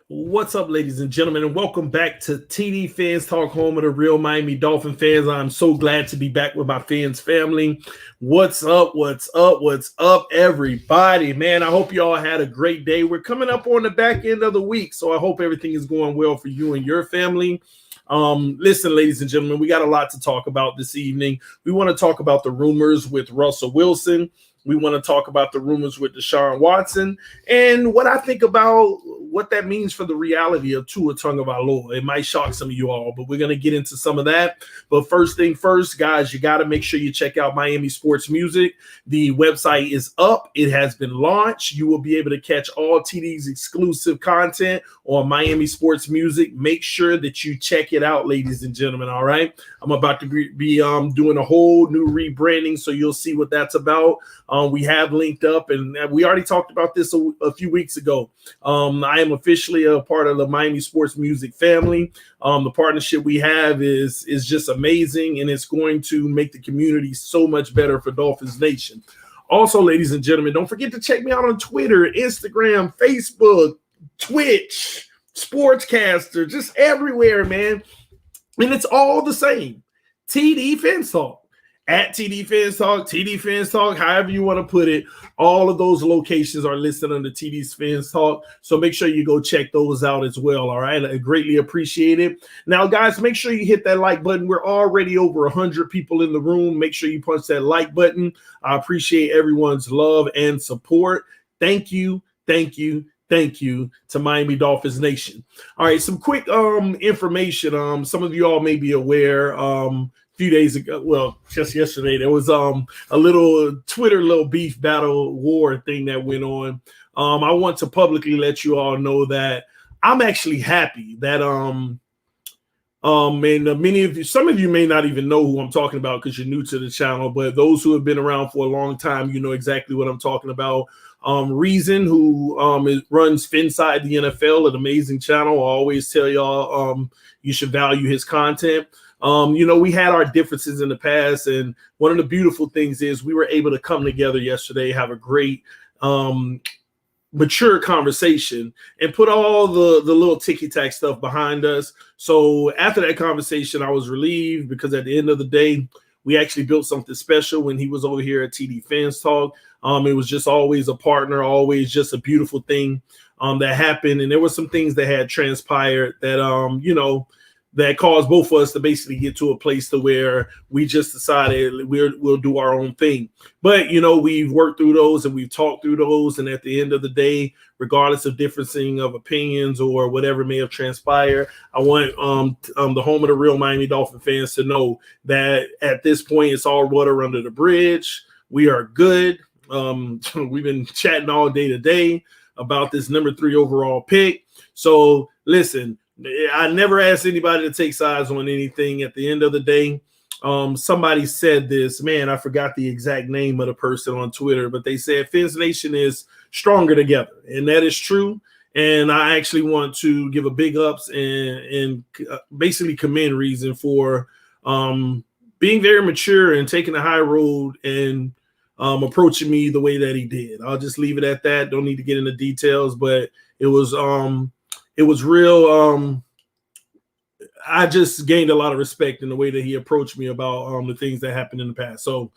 What's up, ladies and gentlemen, and welcome back to TD Fans Talk, home of the real Miami Dolphin fans. I'm so glad to be back with my fans family. What's up? What's up? What's up, everybody? Man, I hope you all had a great day. We're coming up on the back end of the week, so I hope everything is going well for you and your family. Listen, ladies and gentlemen, we got a lot to talk about this evening. We want to talk about the rumors with Russell Wilson. We want to talk about the rumors with Deshaun Watson and what I think about what that means for the reality of Tua Tagovailoa. It might shock some of you all, but we're going to get into some of that. But first thing first, guys, you got to make sure you check out Miami Sports Music. The website is up. It has been launched. You will be able to catch all TD's exclusive content on Miami Sports Music. Make sure that you check it out, ladies and gentlemen, all right? I'm about to be doing a whole new rebranding, so you'll see what that's about. We have linked up, and we already talked about this a few weeks ago. I am officially a part of the Miami Sports Music family. The partnership we have is just amazing, and it's going to make the community so much better for Dolphins Nation. Also, ladies and gentlemen, don't forget to check me out on Twitter, Instagram, Facebook, Twitch, Sportscaster, just everywhere, man. And it's all the same. TD Fans Talk. At TD Fans Talk, TD Fans Talk, however you want to put it. All of those locations are listed under TD's Fans Talk. So make sure you go check those out as well. All right. I greatly appreciate it. Now, guys, make sure you hit that like button. We're already over 100 people in the room. Make sure you punch that like button. I appreciate everyone's love and support. Thank you. Thank you. Thank you to Miami Dolphins Nation. All right, some quick information. Some of you all may be aware. Few days ago, well, just yesterday, there was a little Twitter beef battle war thing that went on. I want to publicly let you all know that I'm actually happy that and many of you, some of you may not even know who I'm talking about because you're new to the channel, but those who have been around for a long time, you know exactly what I'm talking about. Reason, who runs Finside the NFL, an amazing channel. I always tell y'all you should value his content. We had our differences in the past, and one of the beautiful things is we were able to come together yesterday, have a great mature conversation, and put all the little ticky-tack stuff behind us. So after that conversation, I was relieved because at the end of the day, we actually built something special when he was over here at TD Fans Talk. It was just always a partner, always just a beautiful thing that happened. And there were some things that had transpired that, that caused both of us to basically get to a place to where we just decided we'll do our own thing. But, we've worked through those and we've talked through those. And at the end of the day, regardless of differencing of opinions or whatever may have transpired, I want the home of the real Miami Dolphin fans to know that at this point, it's all water under the bridge. We are good. We've been chatting all day today about this number 3 overall pick. So listen, I never asked anybody to take sides on anything. At the end of the day, somebody said this, man, I forgot the exact name of the person on Twitter, but they said Fins Nation is stronger together. And that is true. And I actually want to give a big ups and basically commend Reason for being very mature and taking the high road and approaching me the way that he did. I'll just leave it at that. Don't need to get into details, but it was real. I just gained a lot of respect in the way that he approached me about the things that happened in the past. So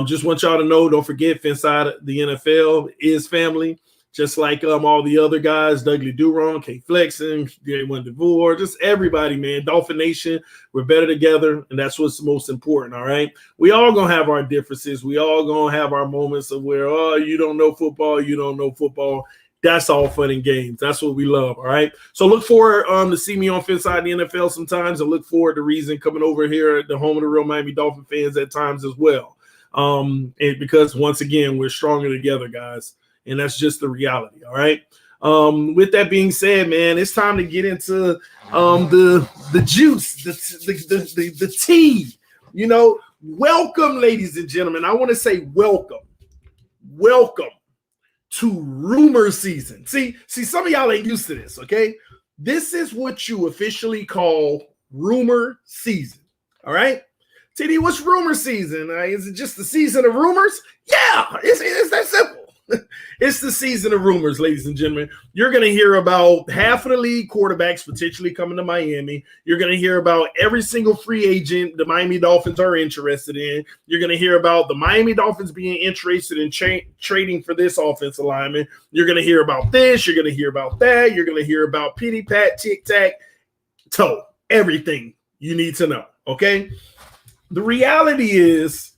just want y'all to know, don't forget, Inside the NFL is family. Just like all the other guys, Dudley Duron, K Flexen, J1 DeVore, just everybody, man. Dolphin Nation, we're better together, and that's what's most important, all right? We all going to have our differences. We all going to have our moments of where, you don't know football, you don't know football. That's all fun and games. That's what we love, all right? So look forward to see me on Finside the NFL sometimes, and look forward to Reason coming over here at the home of the real Miami Dolphin fans at times as well. And because, once again, we're stronger together, guys. And that's just the reality, all right? With that being said, man, it's time to get into the juice, the tea. Welcome, ladies and gentlemen. I want to say welcome to rumor season. See, some of y'all ain't used to this, okay? This is what you officially call rumor season, all right? TD, what's rumor season? Is it just the season of rumors? Yeah, it's that simple. It's the season of rumors, ladies and gentlemen. You're going to hear about half of the league quarterbacks potentially coming to Miami. You're going to hear about every single free agent the Miami Dolphins are interested in. You're going to hear about the Miami Dolphins being interested in trading for this offensive lineman. You're going to hear about this. You're going to hear about that. You're going to hear about pity pat, tic tac, toe, everything you need to know. Okay. The reality is,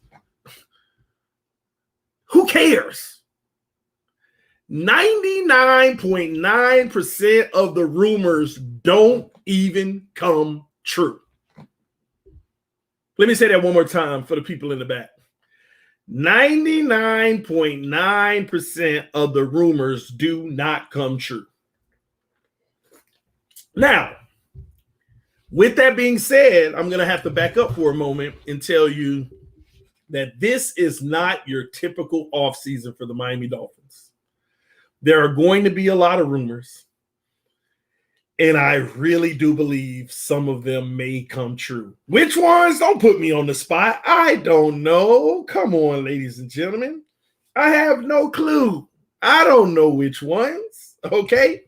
who cares? 99.9% of the rumors don't even come true. Let me say that one more time for the people in the back. 99.9% of the rumors do not come true. Now, with that being said, I'm going to have to back up for a moment and tell you that this is not your typical offseason for the Miami Dolphins. There are going to be a lot of rumors, and I really do believe some of them may come true. Which ones? Don't put me on the spot. I don't know. Come on, ladies and gentlemen. I have no clue. I don't know which ones, okay?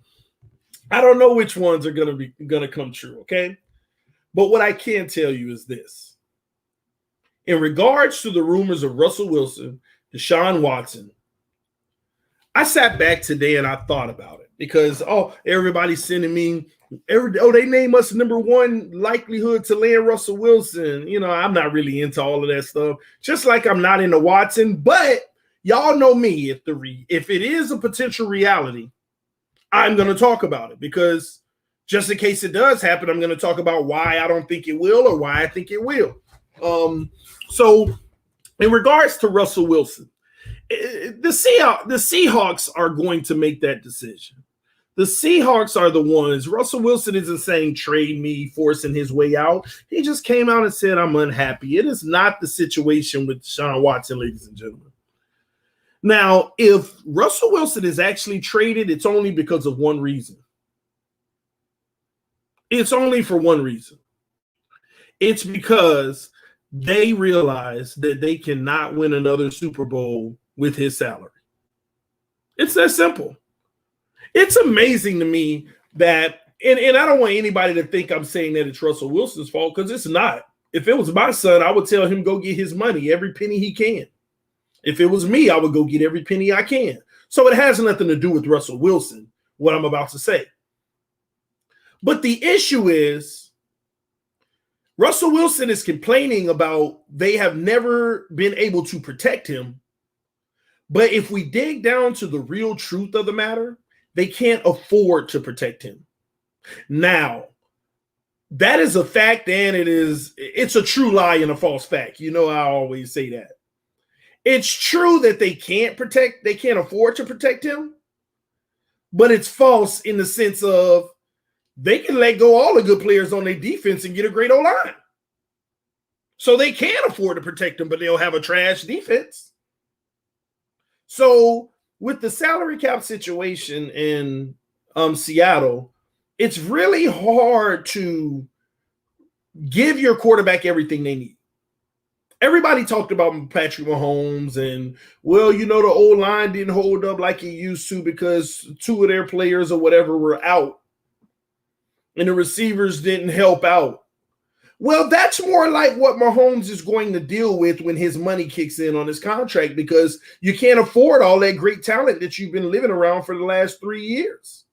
I don't know which ones are going to come true, okay? But what I can tell you is this. In regards to the rumors of Russell Wilson, Deshaun Watson, I sat back today and I thought about it because, everybody's sending me, they name us number one likelihood to land Russell Wilson. You know, I'm not really into all of that stuff, just like I'm not into Watson, but y'all know me. If it is a potential reality, I'm going to talk about it because just in case it does happen, I'm going to talk about why I don't think it will or why I think it will. So in regards to Russell Wilson, the Seahawks are going to make that decision. The Seahawks are the ones. Russell Wilson isn't saying trade me, forcing his way out. He just came out and said, I'm unhappy. It is not the situation with Deshaun Watson, ladies and gentlemen. Now, if Russell Wilson is actually traded, it's only because of one reason. It's only for one reason. It's because they realize that they cannot win another Super Bowl with his salary. It's that simple. It's amazing to me that, and I don't want anybody to think I'm saying that it's Russell Wilson's fault, because it's not. If it was my son, I would tell him go get his money, every penny he can. If it was me, I would go get every penny I can. So it has nothing to do with Russell Wilson, what I'm about to say. But the issue is, Russell Wilson is complaining about they have never been able to protect him. But if we dig down to the real truth of the matter, they can't afford to protect him. Now, that is a fact, and it's a true lie and a false fact. You know, I always say that. It's true that they can't afford to protect him, but it's false in the sense of they can let go all the good players on their defense and get a great O-line. So they can afford to protect him, but they'll have a trash defense. So with the salary cap situation in Seattle, it's really hard to give your quarterback everything they need. Everybody talked about Patrick Mahomes and, well, you know, the old line didn't hold up like it used to because two of their players or whatever were out and the receivers didn't help out. Well, that's more like what Mahomes is going to deal with when his money kicks in on his contract, because you can't afford all that great talent that you've been living around for the last 3 years.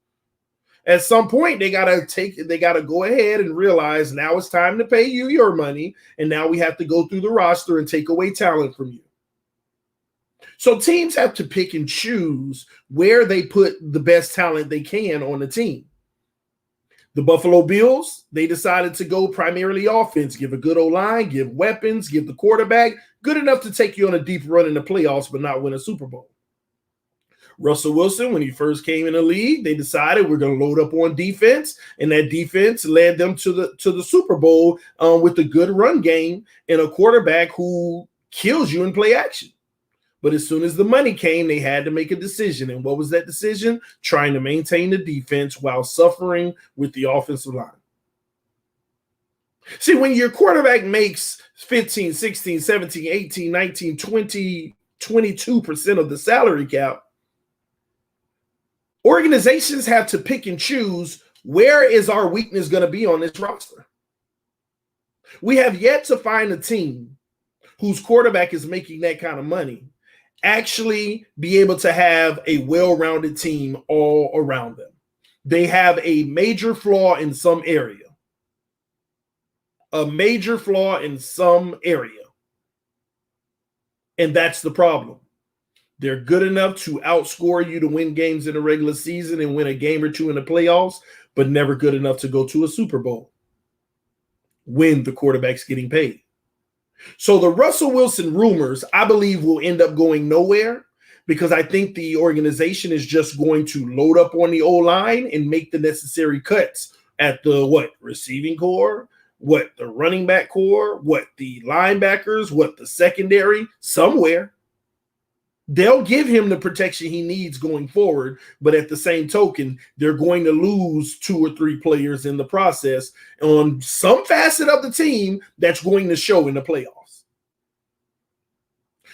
At some point, they gotta go ahead and realize now it's time to pay you your money, and now we have to go through the roster and take away talent from you. So teams have to pick and choose where they put the best talent they can on the team. The Buffalo Bills, they decided to go primarily offense, give a good O-line, give weapons, give the quarterback, good enough to take you on a deep run in the playoffs but not win a Super Bowl. Russell Wilson, when he first came in the league, they decided we're going to load up on defense, and that defense led them to the Super Bowl with a good run game and a quarterback who kills you in play action. But as soon as the money came, they had to make a decision. And what was that decision? Trying to maintain the defense while suffering with the offensive line. See, when your quarterback makes 15, 16, 17, 18, 19, 20, 22% of the salary cap, Organizations have to pick and choose, where is our weakness going to be on this roster? We have yet to find a team whose quarterback is making that kind of money actually be able to have a well-rounded team all around them. They have a major flaw in some area. A major flaw in some area. And that's the problem. They're good enough to outscore you to win games in the regular season and win a game or two in the playoffs, but never good enough to go to a Super Bowl when the quarterback's getting paid. So the Russell Wilson rumors, I believe, will end up going nowhere, because I think the organization is just going to load up on the O-line and make the necessary cuts at the receiving core, the running back core, the linebackers, the secondary, somewhere. They'll give him the protection he needs going forward, but at the same token, they're going to lose 2 or 3 players in the process on some facet of the team that's going to show in the playoffs.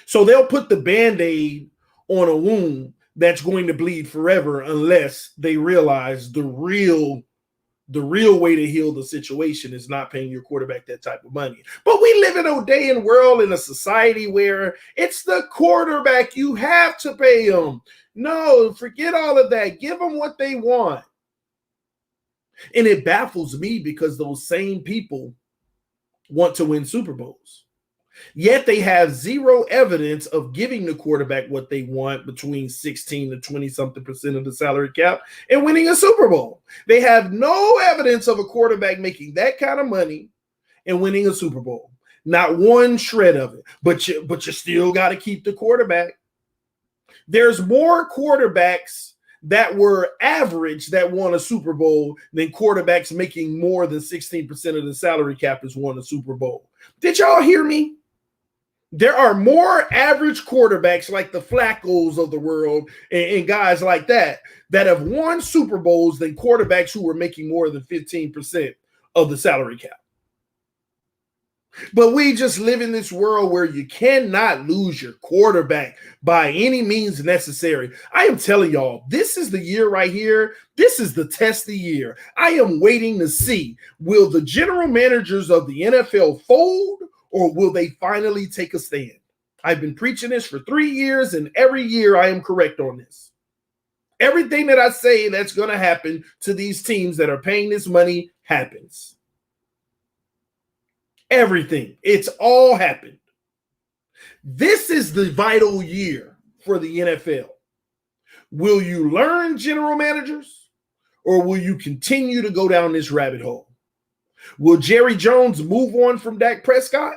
So they'll put the Band-Aid on a wound that's going to bleed forever unless they realize the real way to heal the situation is not paying your quarterback that type of money. But we live in a day and world in a society where it's the quarterback. You have to pay them. No, forget all of that. Give them what they want. And it baffles me because those same people want to win Super Bowls. Yet they have zero evidence of giving the quarterback what they want, between 16 to 20-something% of the salary cap, and winning a Super Bowl. They have no evidence of a quarterback making that kind of money and winning a Super Bowl. Not one shred of it. But you still got to keep the quarterback. There's more quarterbacks that were average that won a Super Bowl than quarterbacks making more than 16% of the salary cap has won a Super Bowl. Did y'all hear me? There are more average quarterbacks like the Flaccos of the world and guys like that have won Super Bowls than quarterbacks who were making more than 15% of the salary cap. But we just live in this world where you cannot lose your quarterback by any means necessary. I am telling y'all, this is the year right here. This is the test of the year. I am waiting to see, will the general managers of the NFL fold, or will they finally take a stand? I've been preaching this for 3 years, and every year I am correct on this. Everything that I say that's going to happen to these teams that are paying this money happens. Everything. It's all happened. This is the vital year for the NFL. Will you learn, general managers, or will you continue to go down this rabbit hole? Will Jerry Jones move on from Dak Prescott?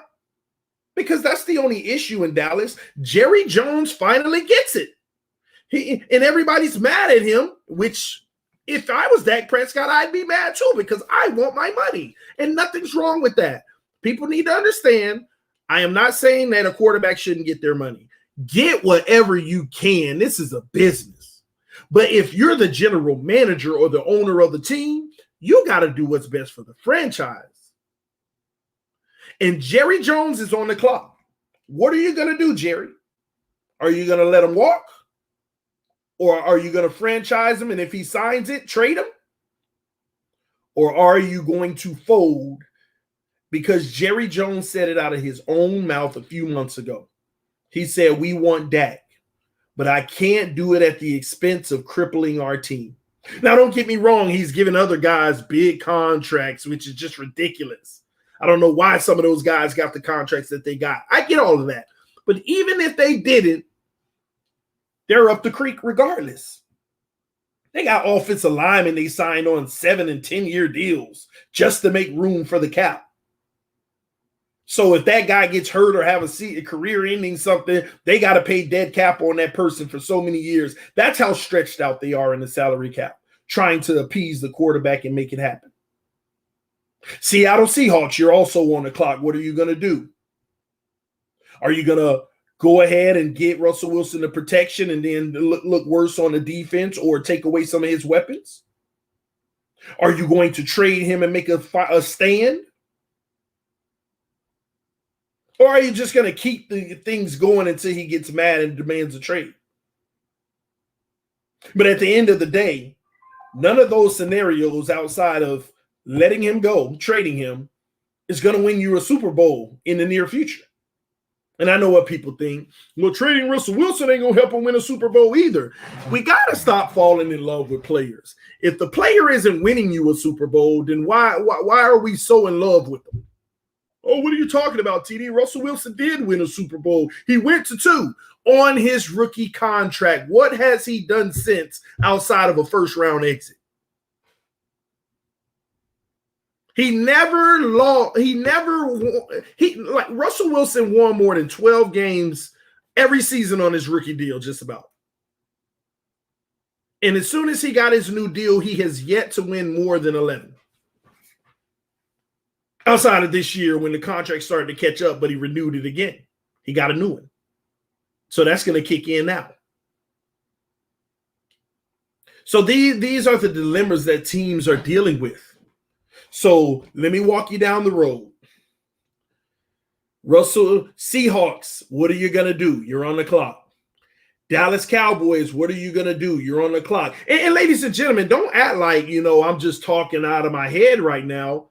Because that's the only issue in Dallas. Jerry Jones finally gets it. And everybody's mad at him, which if I was Dak Prescott, I'd be mad too, because I want my money. And nothing's wrong with that. People need to understand, I am not saying that a quarterback shouldn't get their money. Get whatever you can. This is a business. But if you're the general manager or the owner of the team, you got to do what's best for the franchise. And Jerry Jones is on the clock. What are you going to do, Jerry? Are you going to let him walk? Or are you going to franchise him, and if he signs it, trade him? Or are you going to fold? Because Jerry Jones said it out of his own mouth a few months ago. He said, we want Dak, but I can't do it at the expense of crippling our team. Now, don't get me wrong. He's giving other guys big contracts, which is just ridiculous. I don't know why some of those guys got the contracts that they got. I get all of that. But even if they didn't, they're up the creek regardless. They got offensive linemen they signed on 7 and 10-year deals just to make room for the cap. So if that guy gets hurt or have a career-ending something, they got to pay dead cap on that person for so many years. That's how stretched out they are in the salary cap, trying to appease the quarterback and make it happen. Seattle Seahawks, you're also on the clock. What are you going to do? Are you going to go ahead and get Russell Wilson the protection and then look worse on the defense, or take away some of his weapons? Are you going to trade him and make a stand? Or are you just going to keep the things going until he gets mad and demands a trade? But at the end of the day, none of those scenarios outside of letting him go, trading him, is going to win you a Super Bowl in the near future. And I know what people think. Well, trading Russell Wilson ain't going to help him win a Super Bowl either. We got to stop falling in love with players. If the player isn't winning you a Super Bowl, then why are we so in love with them? Oh, what are you talking about, TD? Russell Wilson did win a Super Bowl. He went to 2 on his rookie contract. What has he done since outside of a first-round exit? Russell Wilson won more than 12 games every season on his rookie deal, just about. And as soon as he got his new deal, he has yet to win more than 11. Outside of this year when the contract started to catch up, but he renewed it again. He got a new one. So that's going to kick in now. So these are the dilemmas that teams are dealing with. So let me walk you down the road. Russell Seahawks, what are you going to do? You're on the clock. Dallas Cowboys, what are you going to do? You're on the clock. And ladies and gentlemen, don't act like, I'm just talking out of my head right now.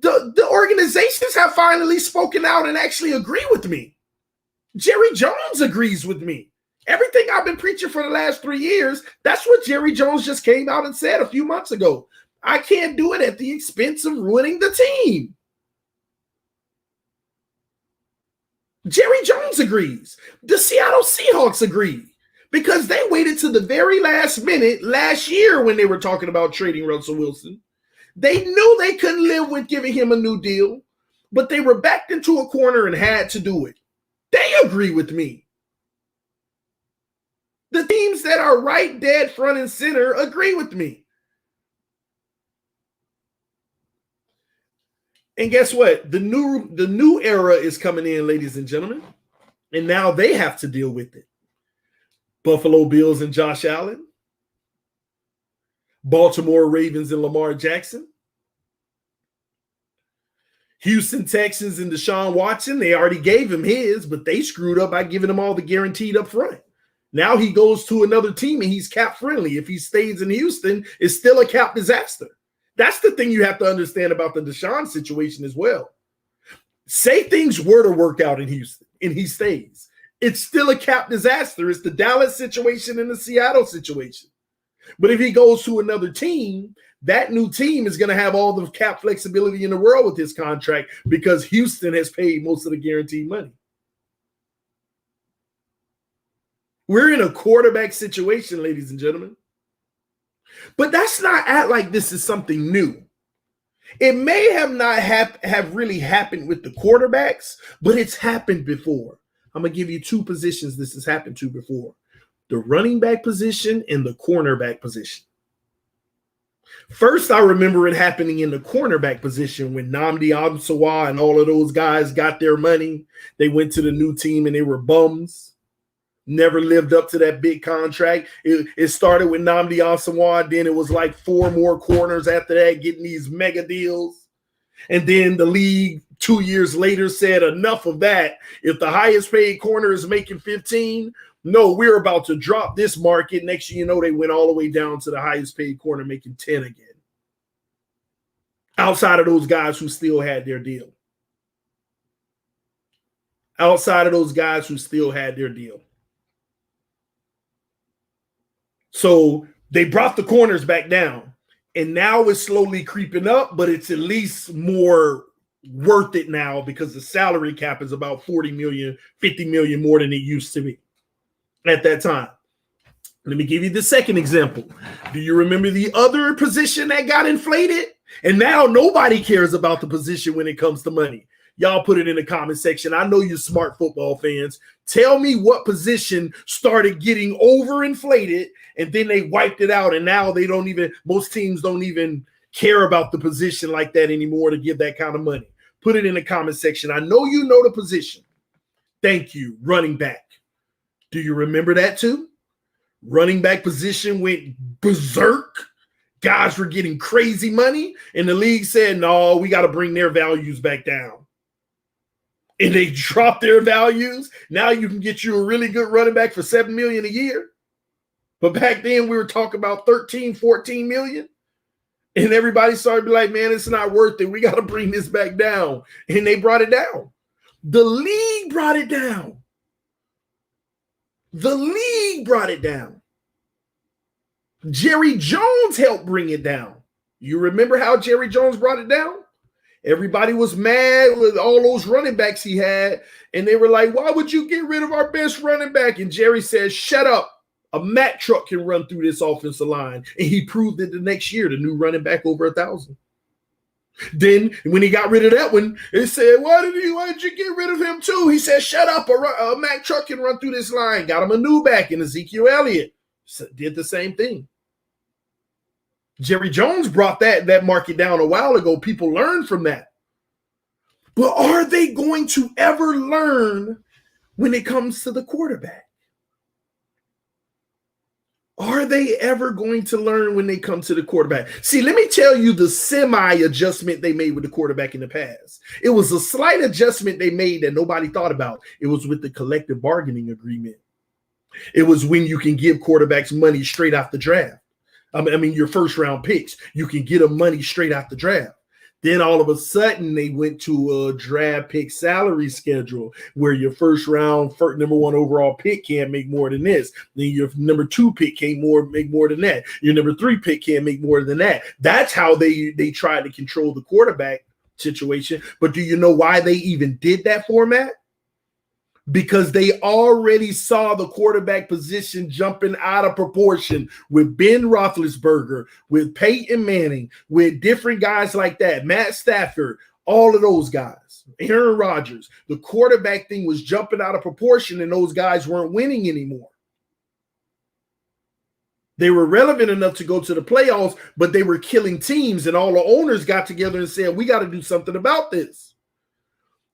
The organizations have finally spoken out and actually agree with me. Jerry Jones agrees with me. Everything I've been preaching for the last 3 years, that's what Jerry Jones just came out and said a few months ago. I can't do it at the expense of ruining the team. Jerry Jones agrees. The Seattle Seahawks agree because they waited to the very last minute last year when they were talking about trading Russell Wilson. They knew they couldn't live with giving him a new deal, but they were backed into a corner and had to do it. They agree with me. The teams that are right dead front and center agree with me. And guess what? The new era is coming in, ladies and gentlemen. And now they have to deal with it. Buffalo Bills and Josh Allen. Baltimore Ravens and Lamar Jackson. Houston Texans and Deshaun Watson. They already gave him his, but they screwed up by giving him all the guaranteed up front. Now he goes to another team and he's cap friendly. If he stays in Houston, it's still a cap disaster. That's the thing you have to understand about the Deshaun situation as well. Say things were to work out in Houston and he stays. It's still a cap disaster. It's the Dallas situation and the Seattle situation. But if he goes to another team, that new team is going to have all the cap flexibility in the world with his contract because Houston has paid most of the guaranteed money. We're in a quarterback situation, ladies and gentlemen. But that's not act like this is something new. It may have not have really happened with the quarterbacks, but it's happened before. I'm going to give you 2 positions this has happened to before. The running back position and the cornerback position. First, I remember it happening in the cornerback position when Nnamdi Asomugha and all of those guys got their money. They went to the new team and they were bums. Never lived up to that big contract. It started with Nnamdi Asomugha. Then it was like 4 more corners after that getting these mega deals. And then the league 2 years later said enough of that. If the highest paid corner is making 15, no, we're about to drop this market. Next thing you know, they went all the way down to the highest paid corner making 10 again. Outside of those guys who still had their deal. Outside of those guys who still had their deal. So they brought the corners back down, and now it's slowly creeping up, but it's at least more worth it now because the salary cap is about 40 million, 50 million more than it used to be at that time. Let me give you the second example. Do you remember the other position that got inflated? And now nobody cares about the position when it comes to money. Y'all put it in the comment section. I know you're smart football fans. Tell me what position started getting overinflated and then they wiped it out. And now most teams don't even care about the position like that anymore to give that kind of money. Put it in the comment section. I know you know the position. Thank you. Running back. Do you remember that too? Running back position went berserk. Guys were getting crazy money. And the league said, no, we got to bring their values back down. And they dropped their values. Now you can get you a really good running back for $7 million a year. But back then we were talking about 13, 14 million. And everybody started to be like, man, it's not worth it. We got to bring this back down. And they brought it down. The league brought it down. The league brought it down. Jerry Jones helped bring it down. You remember how Jerry Jones brought it down? Everybody was mad with all those running backs he had. And they were like, why would you get rid of our best running back? And Jerry says, shut up. A Mack truck can run through this offensive line. And he proved it the next year, the new running back over 1,000. Then when he got rid of that one, they said, why did you get rid of him too? He said, shut up. A Mack truck can run through this line. Got him a new back in Ezekiel Elliott. Did the same thing. Jerry Jones brought that market down a while ago. People learned from that. But are they going to ever learn when it comes to the quarterback? Are they ever going to learn when they come to the quarterback? See, let me tell you the semi-adjustment they made with the quarterback in the past. It was a slight adjustment they made that nobody thought about. It was with the collective bargaining agreement. It was when you can give quarterbacks money straight off the draft. I mean, your first round picks. You can get them money straight off the draft. Then all of a sudden, they went to a draft pick salary schedule where your first round, number one overall pick can't make more than this. Then your number two pick can't make more than that. Your number three pick can't make more than that. That's how they tried to control the quarterback situation. But do you know why they even did that format? Because they already saw the quarterback position jumping out of proportion with Ben Roethlisberger, with Peyton Manning, with different guys like that, Matt Stafford, all of those guys, Aaron Rodgers. The quarterback thing was jumping out of proportion and those guys weren't winning anymore. They were relevant enough to go to the playoffs, but they were killing teams, and all the owners got together and said, we got to do something about this.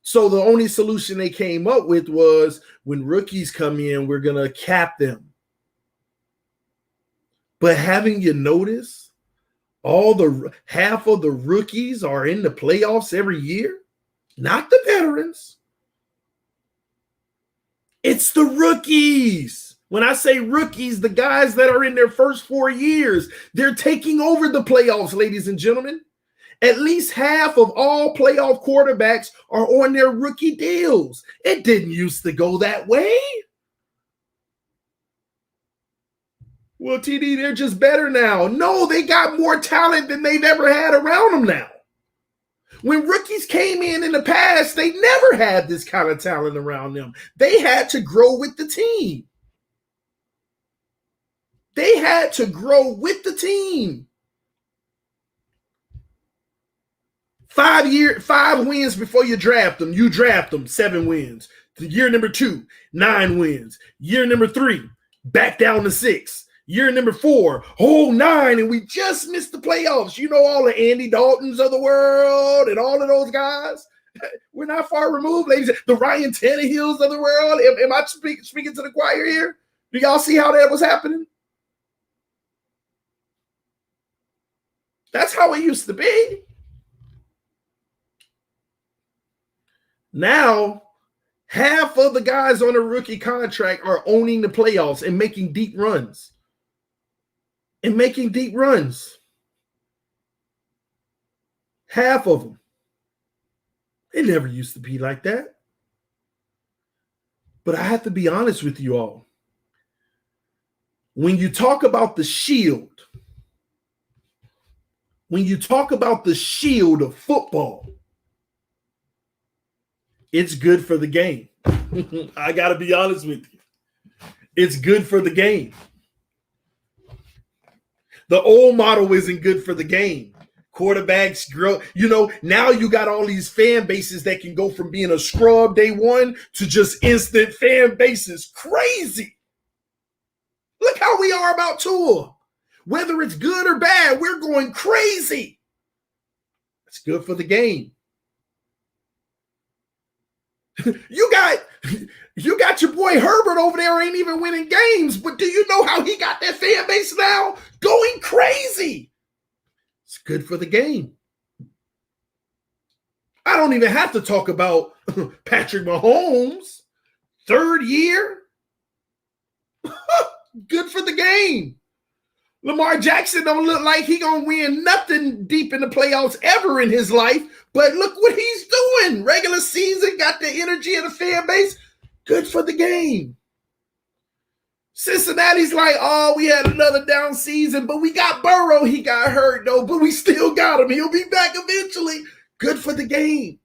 So the only solution they came up with was when rookies come in, we're going to cap them. But haven't you noticed half of the rookies are in the playoffs every year? Not the veterans. It's the rookies. When I say rookies, the guys that are in their first 4 years, they're taking over the playoffs, ladies and gentlemen. At least half of all playoff quarterbacks are on their rookie deals. It didn't used to go that way. Well, TD, they're just better now. No, they got more talent than they've ever had around them now. When rookies came in the past, they never had this kind of talent around them. They had to grow with the team. They had to grow with the team. 5 wins before you draft them. You draft them, 7 wins. Year number 2, 9 wins. Year number 3, back down to 6. Year number 4, 9, and we just missed the playoffs. You know, all the Andy Daltons of the world and all of those guys. We're not far removed, ladies. The Ryan Tannehills of the world. Am I speaking to the choir here? Do y'all see how that was happening? That's how it used to be. Now, half of the guys on a rookie contract are owning the playoffs and making deep runs. Half of them. It never used to be like that. But I have to be honest with you all. When you talk about the shield, of football, it's good for the game. I got to be honest with you. It's good for the game. The old model isn't good for the game. Quarterbacks grow. You know, now you got all these fan bases that can go from being a scrub day one to just instant fan bases. Crazy. Look how we are about Tua. Whether it's good or bad, we're going crazy. It's good for the game. You got your boy Herbert over there ain't even winning games, but do you know how he got that fan base now going crazy? It's good for the game. I don't even have to talk about Patrick Mahomes, 3rd year. Good for the game. Lamar Jackson don't look like he gonna win nothing deep in the playoffs ever in his life, but look what he's doing. Regular season, got the energy of the fan base. Good for the game. Cincinnati's like, oh, we had another down season, but we got Burrow. He got hurt, though, but we still got him. He'll be back eventually. Good for the game.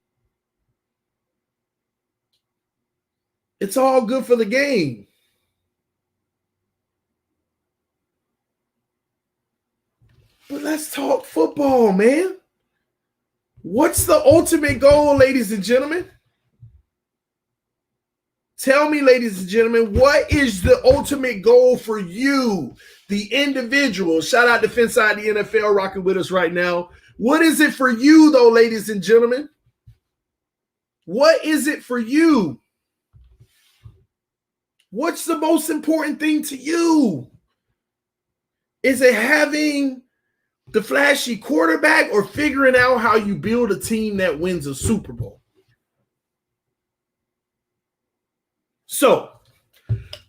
It's all good for the game. But let's talk football, man. What's the ultimate goal, ladies and gentlemen? Tell me, ladies and gentlemen, what is the ultimate goal for you, the individual? Shout out to Finside the NFL rocking with us right now. What is it for you, though, ladies and gentlemen? What is it for you? What's the most important thing to you? Is it having the flashy quarterback or figuring out how you build a team that wins a Super Bowl? So,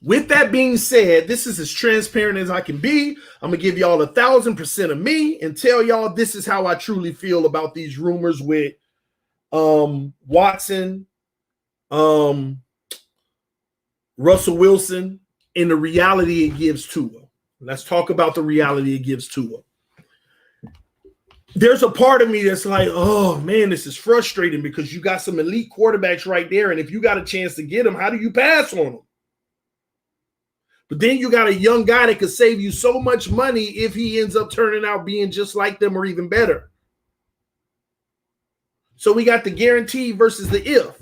with that being said, this is as transparent as I can be. I'm going to give y'all 1,000% of me and tell y'all this is how I truly feel about these rumors with Watson, Russell Wilson, and the reality it gives Tua. Let's talk about the reality it gives Tua. There's a part of me that's like, oh, man, this is frustrating because you got some elite quarterbacks right there, and if you got a chance to get them, how do you pass on them? But then you got a young guy that could save you so much money if he ends up turning out being just like them or even better. So we got the guarantee versus the if.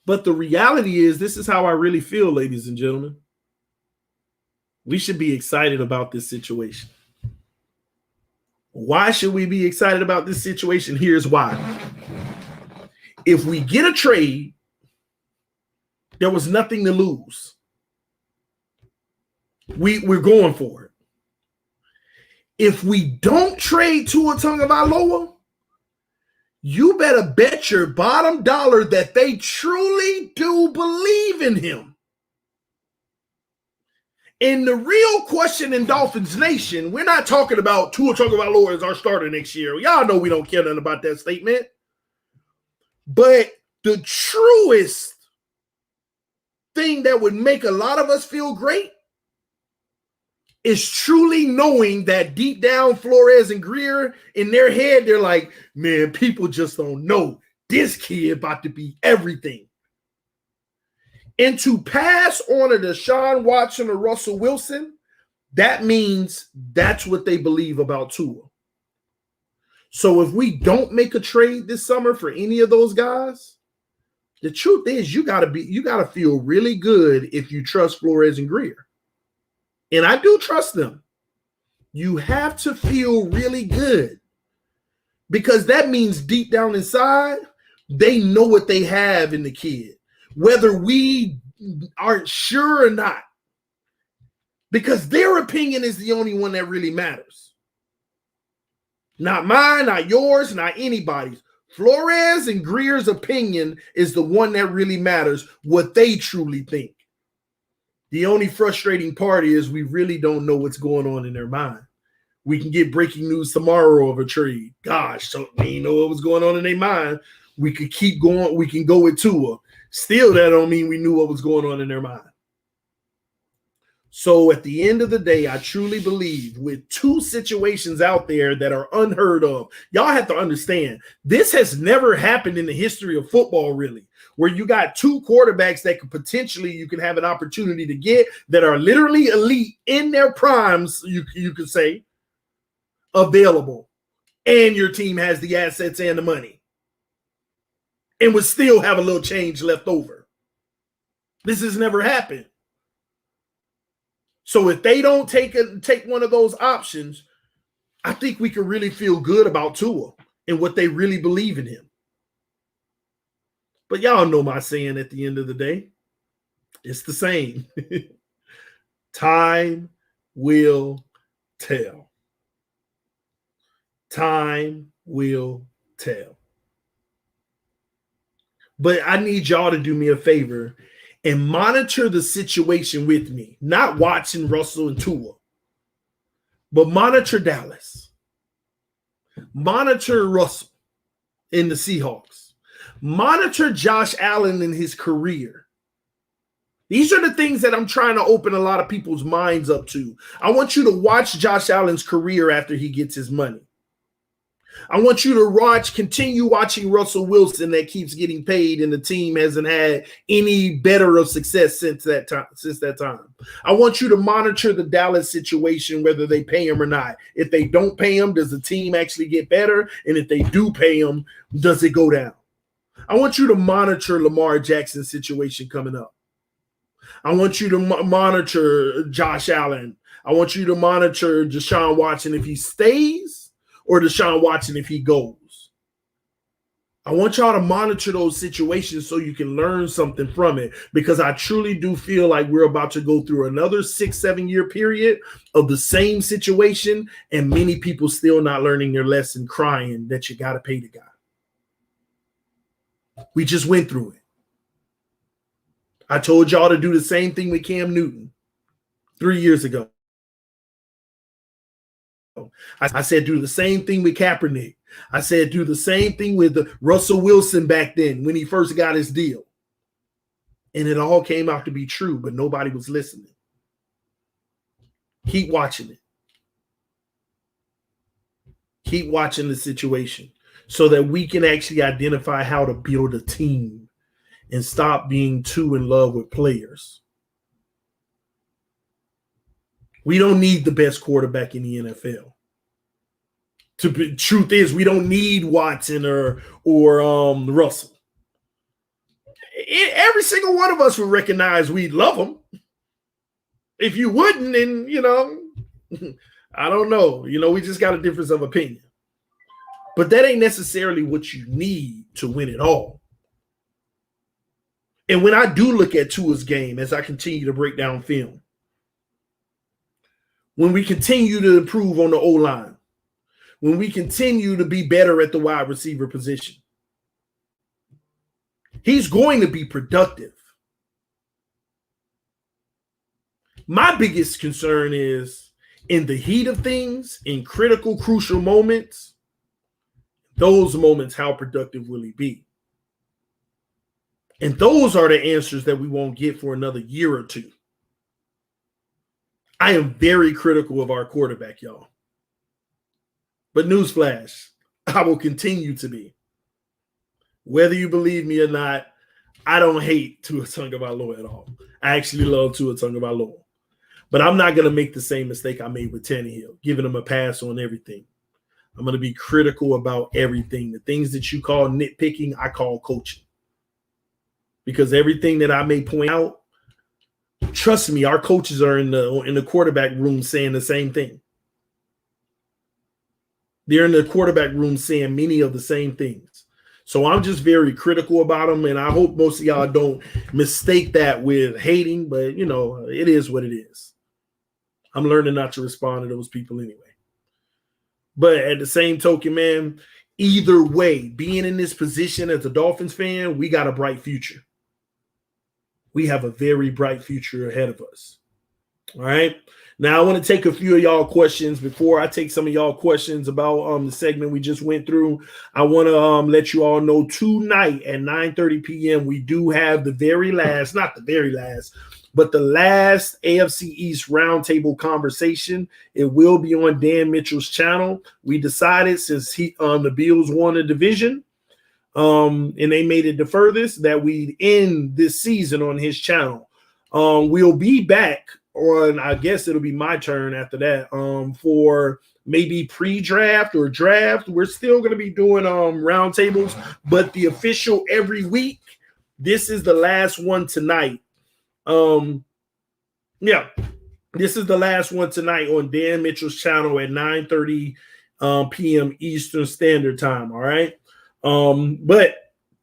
But the reality is, this is how I really feel, ladies and gentlemen. We should be excited about this situation. Why should we be excited about this situation? Here's why. If we get a trade, there was nothing to lose. We're going for it. If we don't trade Tua Tagovailoa, you better bet your bottom dollar that they truly do believe in him. And the real question in Dolphins Nation, we're not talking about Tua Tagovailoa as our starter next year. Y'all know we don't care nothing about that statement. But the truest thing that would make a lot of us feel great is truly knowing that deep down Flores and Greer, in their head, they're like, man, people just don't know. This kid about to be everything. And to pass on a Deshaun Watson or Russell Wilson, that means that's what they believe about Tua. So if we don't make a trade this summer for any of those guys, the truth is you gotta feel really good if you trust Flores and Greer. And I do trust them. You have to feel really good because that means deep down inside, they know what they have in the kid. Whether we aren't sure or not, because their opinion is the only one that really matters. Not mine, not yours, not anybody's. Flores and Greer's opinion is the one that really matters, what they truly think. The only frustrating part is we really don't know what's going on in their mind. We can get breaking news tomorrow of a trade. Gosh, so we ain't know what was going on in their mind. We could keep going. We can go with Tua. Still, that don't mean we knew what was going on in their mind. So at the end of the day, I truly believe with two situations out there that are unheard of, y'all have to understand, this has never happened in the history of football, really, where you got two quarterbacks that could potentially, you can have an opportunity to get that are literally elite in their primes, you could say, available, and your team has the assets and the money. And would still have a little change left over. This has never happened. So if they don't take one of those options, I think we can really feel good about Tua and what they really believe in him. But y'all know my saying at the end of the day. It's the same. Time will tell. Time will tell. But I need y'all to do me a favor and monitor the situation with me. Not Watson, Russell, and Tua, but monitor Dallas. Monitor Russell in the Seahawks. Monitor Josh Allen in his career. These are the things that I'm trying to open a lot of people's minds up to. I want you to watch Josh Allen's career after he gets his money. I want you to continue watching Russell Wilson that keeps getting paid and the team hasn't had any better of success since that time. I want you to monitor the Dallas situation, whether they pay him or not. If they don't pay him, does the team actually get better? And if they do pay him, does it go down? I want you to monitor Lamar Jackson's situation coming up. I want you to monitor Josh Allen. I want you to monitor Deshaun Watson if he stays or Deshaun Watson if he goes. I want y'all to monitor those situations so you can learn something from it, because I truly do feel like we're about to go through another 6-7 year period of the same situation and many people still not learning their lesson, crying that you got to pay the guy. We just went through it. I told y'all to do the same thing with Cam Newton 3 years ago. I said do the same thing with Kaepernick. I said do the same thing with Russell Wilson back then when he first got his deal. And it all came out to be true, but nobody was listening. Keep watching it. Keep watching the situation so that we can actually identify how to build a team and stop being too in love with players. We don't need the best quarterback in the NFL. Truth is, we don't need Watson or Russell. Every single one of us would recognize we love them. If you wouldn't, then, I don't know. We just got a difference of opinion. But that ain't necessarily what you need to win it all. And when I do look at Tua's game, as I continue to break down film, when we continue to improve on the O-line, when we continue to be better at the wide receiver position, he's going to be productive. My biggest concern is in the heat of things, in critical, crucial moments, those moments, how productive will he be? And those are the answers that we won't get for another year or two. I am very critical of our quarterback, y'all. But newsflash, I will continue to be. Whether you believe me or not, I don't hate Tua Tagovailoa at all. I actually love Tua Tagovailoa. But I'm not going to make the same mistake I made with Tannehill, giving him a pass on everything. I'm going to be critical about everything. The things that you call nitpicking, I call coaching. Because everything that I may point out, trust me, our coaches are in the quarterback room saying the same thing. They're in the quarterback room saying many of the same things. So I'm just very critical about them, and I hope most of y'all don't mistake that with hating, but, it is what it is. I'm learning not to respond to those people anyway. But at the same token, man, either way, being in this position as a Dolphins fan, we got a bright future. We have a very bright future ahead of us. All right. Now, I want to take a few of y'all questions. Before I take some of y'all questions about the segment we just went through, I want to let you all know tonight at 9:30 p.m. we do have the last AFC East roundtable conversation. It will be on Dan Mitchell's channel. We decided since the Bills won the division, and they made it the furthest, that we'd end this season on his channel. We'll be back on, I guess it'll be my turn after that, for maybe pre-draft or draft. We're still going to be doing roundtables, but the official every week, this is the last one tonight. This is the last one tonight on Dan Mitchell's channel at 9:30 p.m. Eastern Standard Time. All right. But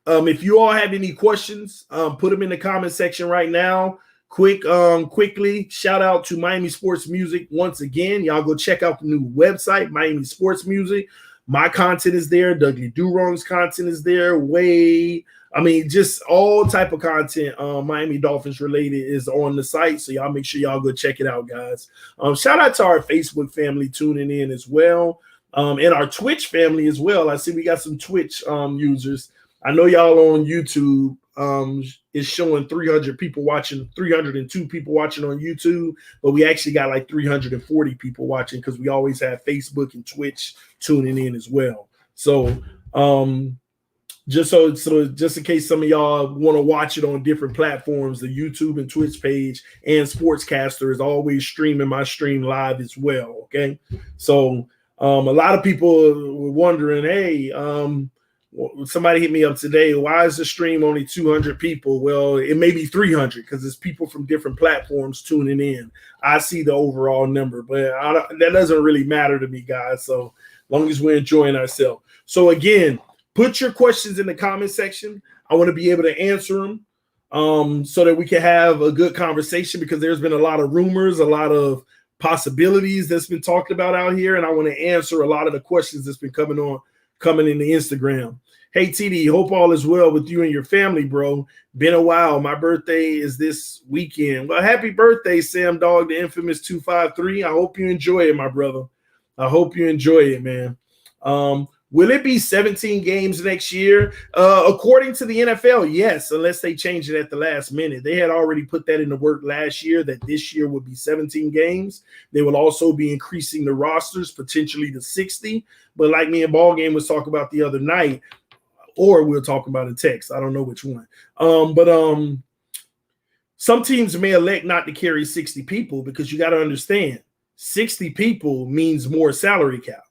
if you all have any questions, put them in the comment section right now. Quickly, shout out to Miami Sports Music once again. Y'all go check out the new website, Miami Sports Music. My content is there. Dougie Durong's content is there. I mean, just all type of content Miami Dolphins related is on the site. So y'all make sure y'all go check it out, guys. Shout out to our Facebook family tuning in as well. And our Twitch family as well. I see we got some Twitch users. I know y'all on YouTube. It's showing 300 people watching, 302 people watching on YouTube, but we actually got like 340 people watching because we always have Facebook and Twitch tuning in as well. So just in case some of y'all want to watch it on different platforms, the YouTube and Twitch page and Sportscaster is always streaming my stream live as well. Okay, so a lot of people were wondering, hey, somebody hit me up today. Why is the stream only 200 people? Well, it may be 300 because it's people from different platforms tuning in. I see the overall number, but that doesn't really matter to me, guys. So long as we're enjoying ourselves. So again, put your questions in the comment section. I want to be able to answer them so that we can have a good conversation, because there's been a lot of rumors, a lot of possibilities that's been talked about out here, and I want to answer a lot of the questions that's been coming in the Instagram. Hey, TD, hope all is well with you and your family, bro. Been a while. My birthday is this weekend. Well, happy birthday, Sam Dog, the infamous 253. I hope you enjoy it, my brother. I hope you enjoy it, man. Will it be 17 games next year? According to the NFL, yes, unless they change it at the last minute. They had already put that into work last year, that this year would be 17 games. They will also be increasing the rosters potentially to 60. But like me and Ballgame was talking about the other night, or we'll talk about in text. I don't know which one. But some teams may elect not to carry 60 people, because you got to understand, 60 people means more salary cap.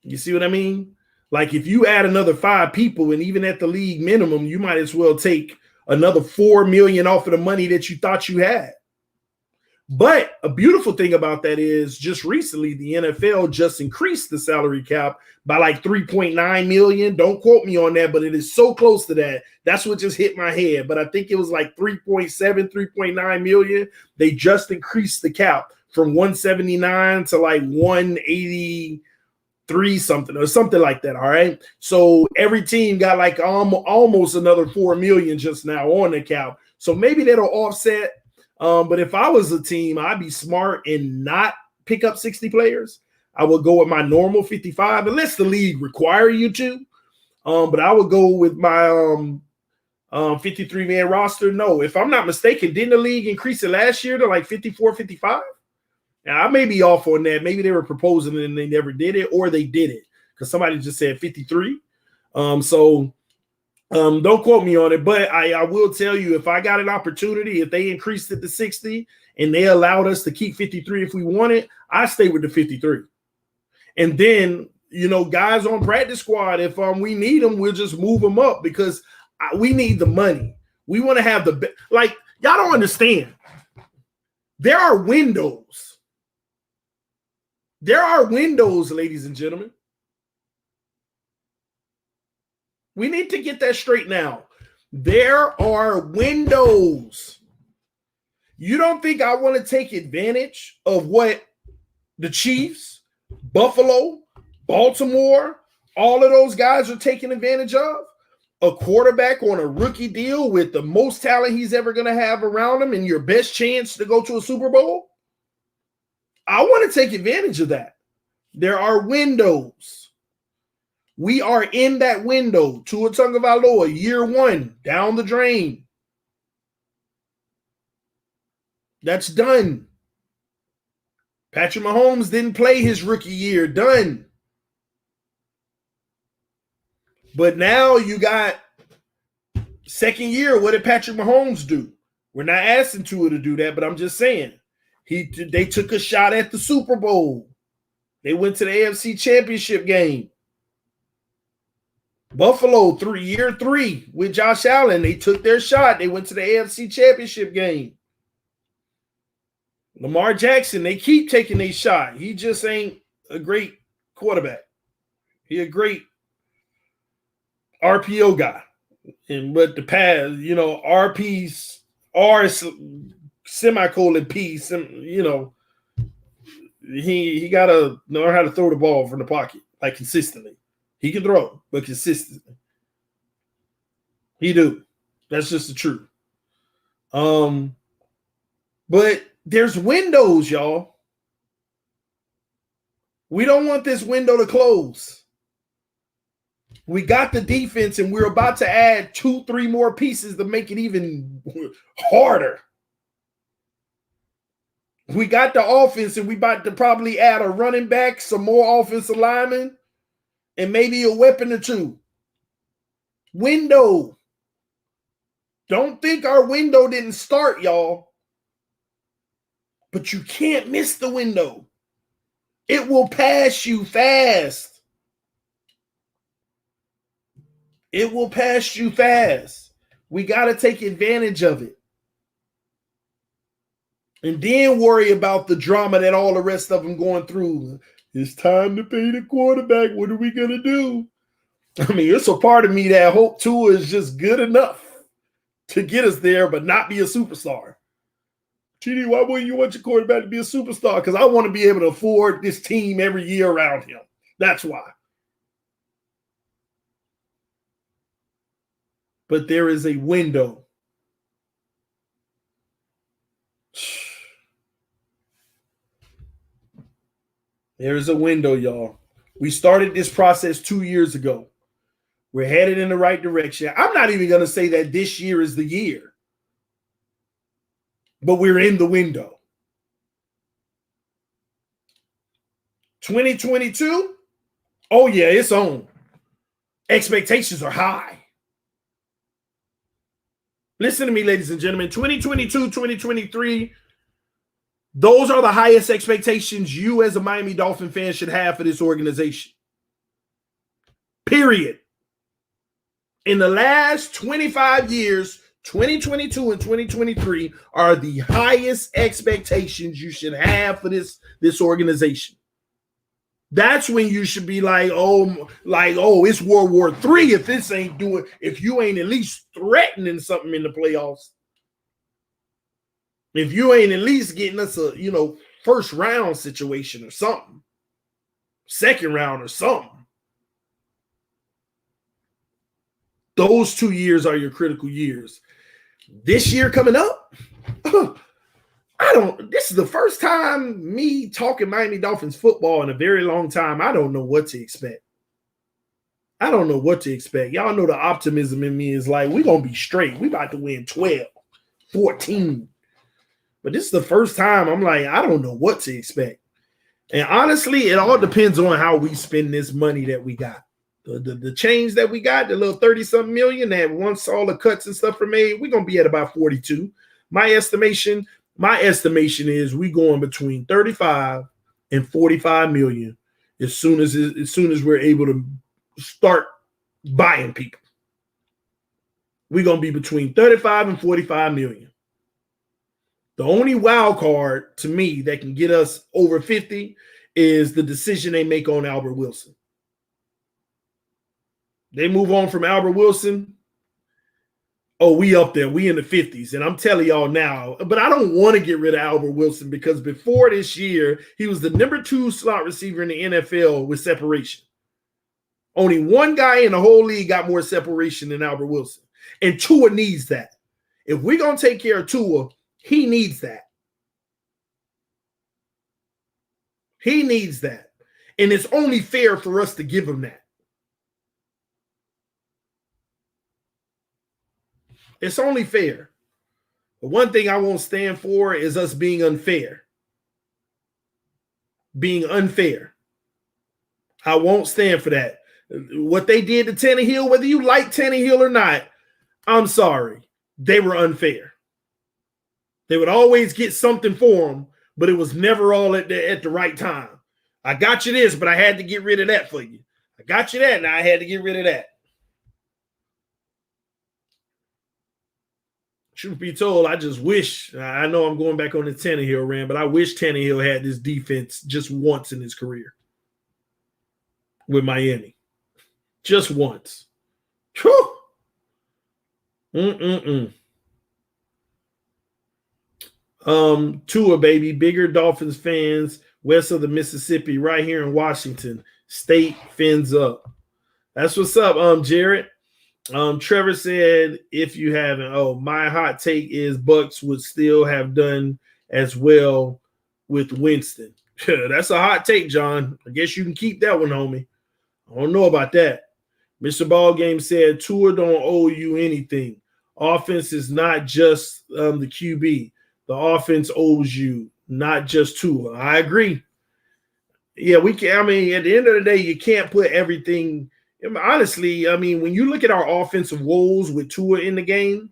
You see what I mean? Like if you add another 5 people, and even at the league minimum, you might as well take another $4 million off of the money that you thought you had. But a beautiful thing about that is just recently the NFL just increased the salary cap by like 3.9 million. Don't quote me on that, but it is so close to that. That's what just hit my head. But I think it was like 3.7, 3.9 million. They just increased the cap from 179 to like 183 something or something like that. All right. So every team got like almost another 4 million just now on the cap. So maybe that'll offset. But if I was a team, I'd be smart and not pick up 60 players. I would go with my normal 55, unless the league require you to. But I would go with my 53-man roster. No, if I'm not mistaken, didn't the league increase it last year to like 54, 55? Now, I may be off on that. Maybe they were proposing it and they never did it, or they did it because somebody just said 53. Don't quote me on it, but I will tell you, if I got an opportunity, if they increased it to 60 and they allowed us to keep 53 if we wanted, I stay with the 53. And then, guys on practice squad, if we need them, we'll just move them up, because we need the money. We want to have y'all don't understand. There are windows. There are windows, ladies and gentlemen. We need to get that straight now. There are windows. You don't think I want to take advantage of what the Chiefs, Buffalo, Baltimore, all of those guys are taking advantage of? A quarterback on a rookie deal with the most talent he's ever going to have around him and your best chance to go to a Super Bowl? I want to take advantage of that. There are windows. We are in that window. Tua Tagovailoa, year 1, down the drain. That's done. Patrick Mahomes didn't play his rookie year. Done. But now you got second year. What did Patrick Mahomes do? We're not asking Tua to do that, but I'm just saying. They took a shot at the Super Bowl. They went to the AFC Championship game. Buffalo, year 3 with Josh Allen. They took their shot. They went to the AFC Championship game. Lamar Jackson, they keep taking their shot. He just ain't a great quarterback. He a great RPO guy. But the pass, RPs are semicolon P, he got to know how to throw the ball from the pocket, like consistently. He can throw, but consistently. He do. That's just the truth. But there's windows, y'all. We don't want this window to close. We got the defense, and we're about to add 2-3 more pieces to make it even harder. We got the offense, and we about to probably add a running back, some more offensive linemen, and maybe a weapon or two. Window. Don't think our window didn't start, y'all. But you can't miss the window. It will pass you fast. It will pass you fast. We got to take advantage of it. And then worry about the drama that all the rest of them going through. It's time to pay the quarterback. What are we going to do? I mean, it's a part of me that hope Tua is just good enough to get us there, but not be a superstar. TD, why wouldn't you want your quarterback to be a superstar? Because I want to be able to afford this team every year around him. That's why. But there is a window. There is a window, y'all. We started this process 2 years ago. We're headed in the right direction. I'm not even going to say that this year is the year. But we're in the window. 2022? Oh, yeah, it's on. Expectations are high. Listen to me, ladies and gentlemen. 2022, 2023, those are the highest expectations you as a Miami Dolphin fan should have for this organization. Period. In the last 25 years, 2022 and 2023 are the highest expectations you should have for this organization. That's when you should be like, oh, it's World War III if you ain't at least threatening something in the playoffs. If you ain't at least getting us a, first round situation or something, second round or something. Those 2 years are your critical years. This year coming up, this is the first time me talking Miami Dolphins football in a very long time. I don't know what to expect. Y'all know the optimism in me is like, we're going to be straight. We about to win 12, 14. But this is the first time I'm like, I don't know what to expect. And honestly, it all depends on how we spend this money that we got. The change that we got, the little 30-something million that once all the cuts and stuff are made, we're going to be at about 42. My estimation is we going between 35 and 45 million as soon as we're able to start buying people. We're going to be between 35 and 45 million. The only wild card to me that can get us over 50 is the decision they make on Albert Wilson. They move on from Albert Wilson. Oh, we up there. We in the 50s. And I'm telling y'all now, but I don't want to get rid of Albert Wilson because before this year, he was the number 2 slot receiver in the NFL with separation. Only one guy in the whole league got more separation than Albert Wilson. And Tua needs that. If we're going to take care of Tua, he needs that. He needs that. And it's only fair for us to give him that. It's only fair. But one thing I won't stand for is us being unfair. Being unfair. I won't stand for that. What they did to Tannehill, whether you like Tannehill or not, I'm sorry. They were unfair. They would always get something for him, but it was never all at the right time. I got you this, but I had to get rid of that for you. I got you that, and I had to get rid of that. Truth be told, I just wish, I know I'm going back on the Tannehill rant, but I wish Tannehill had this defense just once in his career with Miami. Just once. Whew. Tua, baby, bigger Dolphins fans west of the Mississippi, right here in Washington. State fins up. That's what's up, Jared. Trevor said, if you haven't, my hot take is Bucks would still have done as well with Winston. That's a hot take, John. I guess you can keep that one, homie. I don't know about that. Mr. Ballgame said, Tua don't owe you anything. Offense is not just the QB. The offense owes you, not just Tua. I agree. Yeah, we can. I mean, at the end of the day, you can't put everything. Honestly, I mean, when you look at our offensive woes with Tua in the game,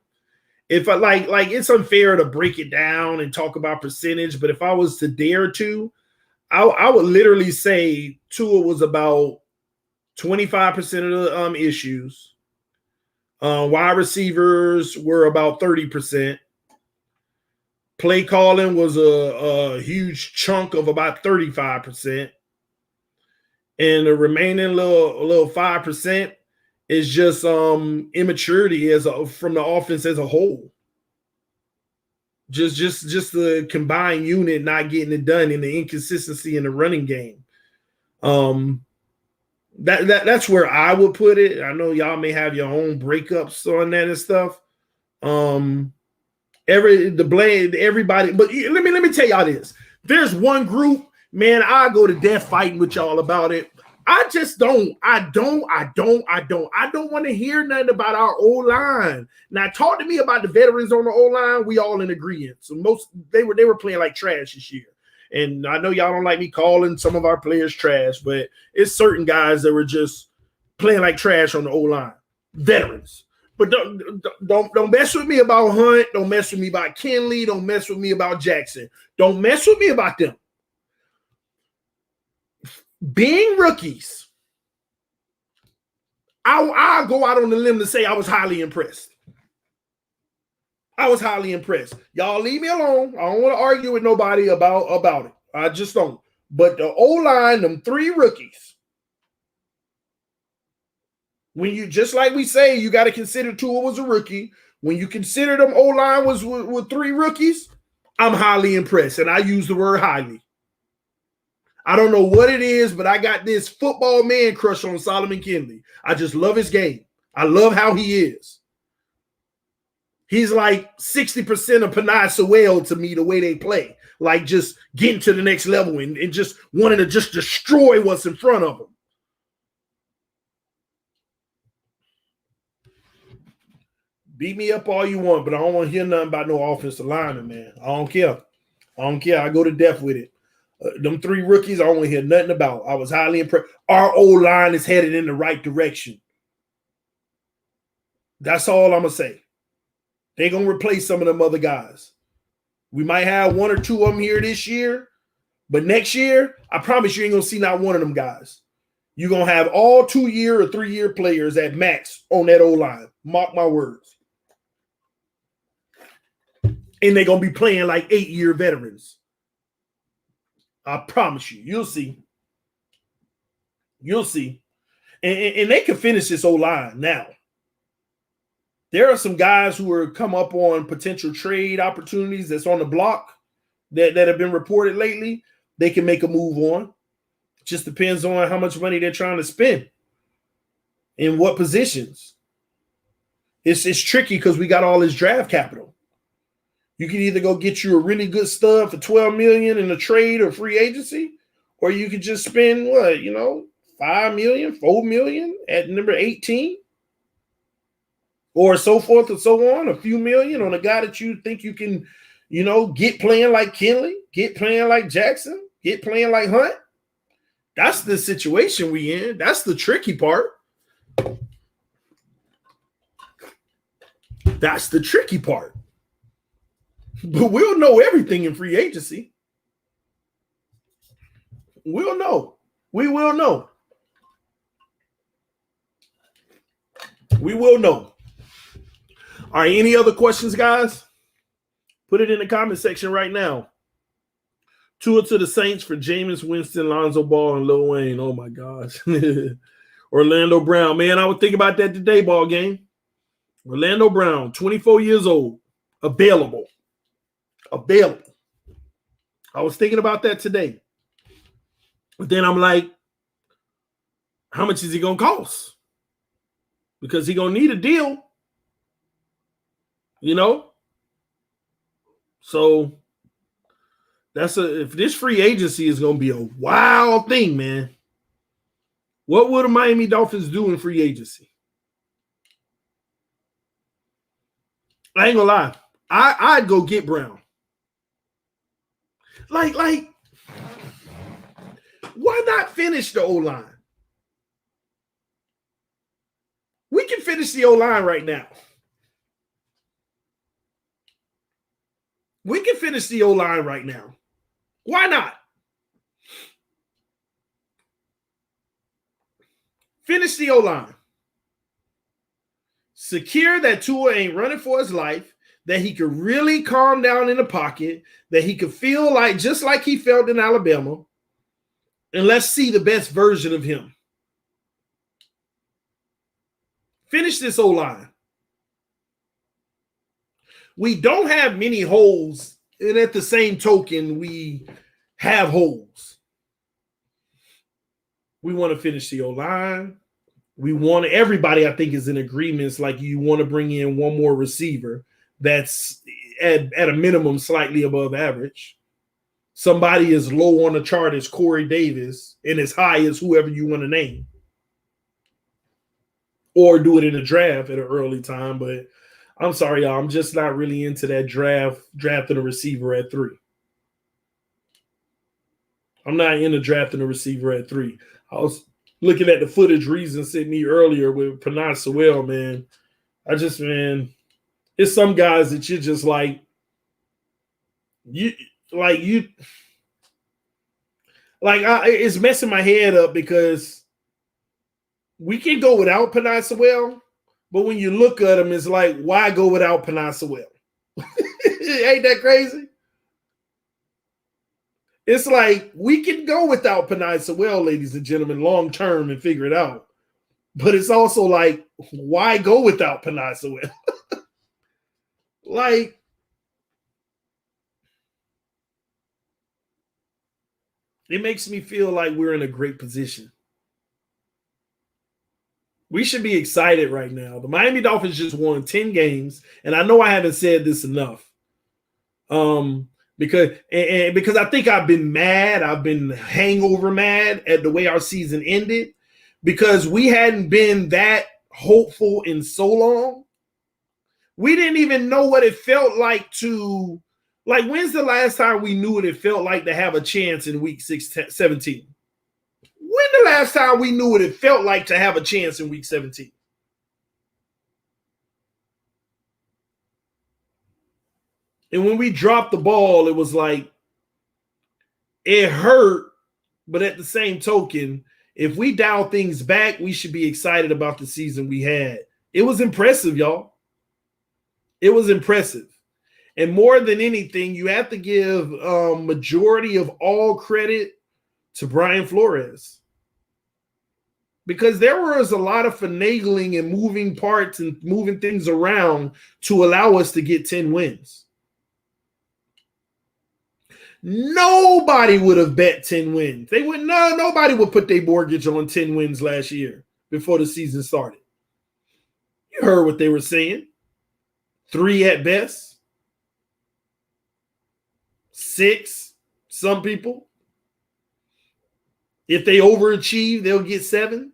if I like it's unfair to break it down and talk about percentage, but if I was to dare to, I would literally say Tua was about 25% of the issues. Wide receivers were about 30%. Play calling was a huge chunk of about 35%. And the remaining little 5% is just immaturity from the offense as a whole. Just the combined unit not getting it done and the inconsistency in the running game. That's where I would put it. I know y'all may have your own breakups on that and stuff. Everybody, but let me tell y'all this. There's one group, man, I go to death fighting with y'all about it. I don't want to hear nothing about our O-line. Now, talk to me about the veterans on the O-line. We all in agreement. So they were playing like trash this year. And I know y'all don't like me calling some of our players trash, but it's certain guys that were just playing like trash on the O-line. Veterans. But don't mess with me about Hunt. Don't mess with me about Kinley. Don't mess with me about Jackson. Don't mess with me about them. Being rookies, I'll go out on the limb to say I was highly impressed. Y'all leave me alone. I don't want to argue with nobody about it. I just don't. But the O-line, them 3 rookies, when you, just like we say, you got to consider Tua was a rookie. When you consider them O-line was with 3 rookies, I'm highly impressed. And I use the word highly. I don't know what it is, but I got this football man crush on Solomon Kinley. I just love his game. I love how he is. He's like 60% of Panay Sewell to me, the way they play. Like just getting to the next level and just wanting to just destroy what's in front of them. Beat me up all you want, but I don't want to hear nothing about no offensive lineman, man. I don't care. I go to death with it. Them 3 rookies, I don't want to hear nothing about. I was highly impressed. Our O-line is headed in the right direction. That's all I'm going to say. They're going to replace some of them other guys. We might have 1 or 2 of them here this year, but next year, I promise you ain't going to see not one of them guys. You're going to have all 2-year or 3-year players at max on that O-line. Mark my words. And they're going to be playing like 8-year veterans. I promise you. You'll see. And they can finish this O-line now. There are some guys who are come up on potential trade opportunities that's on the block that have been reported lately. They can make a move on. It just depends on how much money they're trying to spend. In what positions. It's tricky because we got all this draft capital. You can either go get you a really good stud for $12 million in a trade or free agency, or you could just spend $5 million, $4 million at number 18, or so forth and so on, a few million on a guy that you think you can, get playing like Kinley, get playing like Jackson, get playing like Hunt. That's the situation we in. That's the tricky part. But we'll know everything in free agency. We'll know. We will know. All right, any other questions, guys? Put it in the comment section right now. Tua to the Saints for Jameis Winston, Lonzo Ball, and Lil Wayne. Oh, my gosh. Orlando Brown. Man, I would think about that today, ball game. Orlando Brown, 24 years old, available. I was thinking about that today. But then I'm like, how much is he going to cost? because he gonna need a deal. You know, so if this free agency is gonna be a wild thing, man. What would the Miami Dolphins do in free agency? I ain't gonna lie. I'd go get Brown. Like, why not finish the O-line? We can finish the O-line right now. We can finish the O-line right now. Why not? Finish the O-line. Secure that Tua ain't running for his life, that he could really calm down in the pocket, that he could feel like just like he felt in Alabama, and let's see the best version of him. Finish this O-line. We don't have many holes, and at the same token, we have holes. We want to finish the O-line. We want everybody, I think, is in agreements. Like you want to bring in one more receiver that's at a minimum slightly above average. Somebody as low on the chart as Corey Davis and as high as whoever you want to name. Or do it in a draft at an early time. But I'm sorry, y'all. I'm just not really into that drafting a receiver at 3. I'm not into drafting a receiver at 3. I was looking at the footage Reason sent me earlier with Panay Sewell, man. It's some guys that you're just like, it's messing my head up because we can go without Panay Sewell, but when you look at him, it's like, why go without Panay Sewell? Ain't that crazy? It's like we can go without Panay Sewell, ladies and gentlemen, long term and figure it out. But it's also like, why go without Panay Sewell? Like, it makes me feel like we're in a great position. We should be excited right now. The Miami Dolphins just won 10 games, and I know I haven't said this enough. Because I think I've been mad. I've been hangover mad at the way our season ended because we hadn't been that hopeful in so long. We didn't even know what it felt like to, like, when's the last time we knew what it felt like to have a chance in week 17? When the last time we knew what it felt like to have a chance in week 17? And when we dropped the ball, it was like, it hurt, but at the same token, if we dial things back, we should be excited about the season we had. It was impressive, y'all. It was impressive. And more than anything, you have to give majority of all credit to Brian Flores. Because there was a lot of finagling and moving parts and moving things around to allow us to get 10 wins. Nobody would have bet 10 wins. Nobody would put their mortgage on 10 wins last year before the season started. You heard what they were saying. 3 at best. 6, some people. If they overachieve, they'll get 7.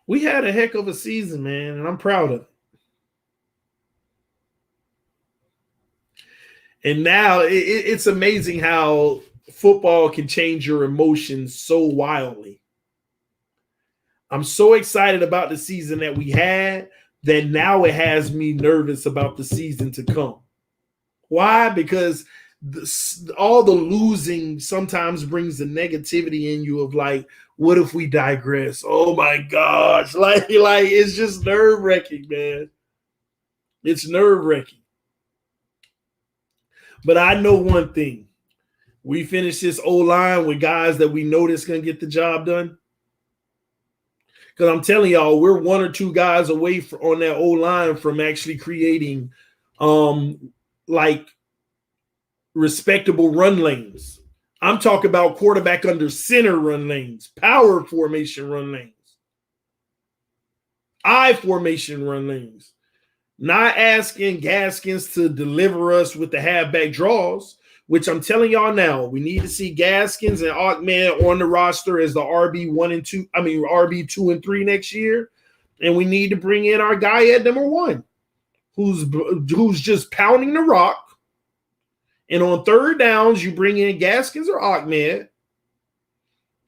We had a heck of a season, man, and I'm proud of it. And now it's amazing how football can change your emotions so wildly. I'm so excited about the season that we had that now it has me nervous about the season to come. Why? Because all the losing sometimes brings the negativity in you of like, what if we digress? Oh my gosh. Like it's just nerve-wracking, man. It's nerve-wracking. But I know one thing. We finish this O-line with guys that we know that's going to get the job done. Because I'm telling y'all, we're 1 or 2 guys away on that O-line from actually creating like respectable run lanes. I'm talking about quarterback under center run lanes, power formation run lanes, I formation run lanes. Not asking Gaskins to deliver us with the halfback draws, which I'm telling y'all now, we need to see Gaskins and Ahmed on the roster as the RB1 and 2, RB2 and 3 next year. And we need to bring in our guy at number 1, who's just pounding the rock. And on third downs, you bring in Gaskins or Ahmed.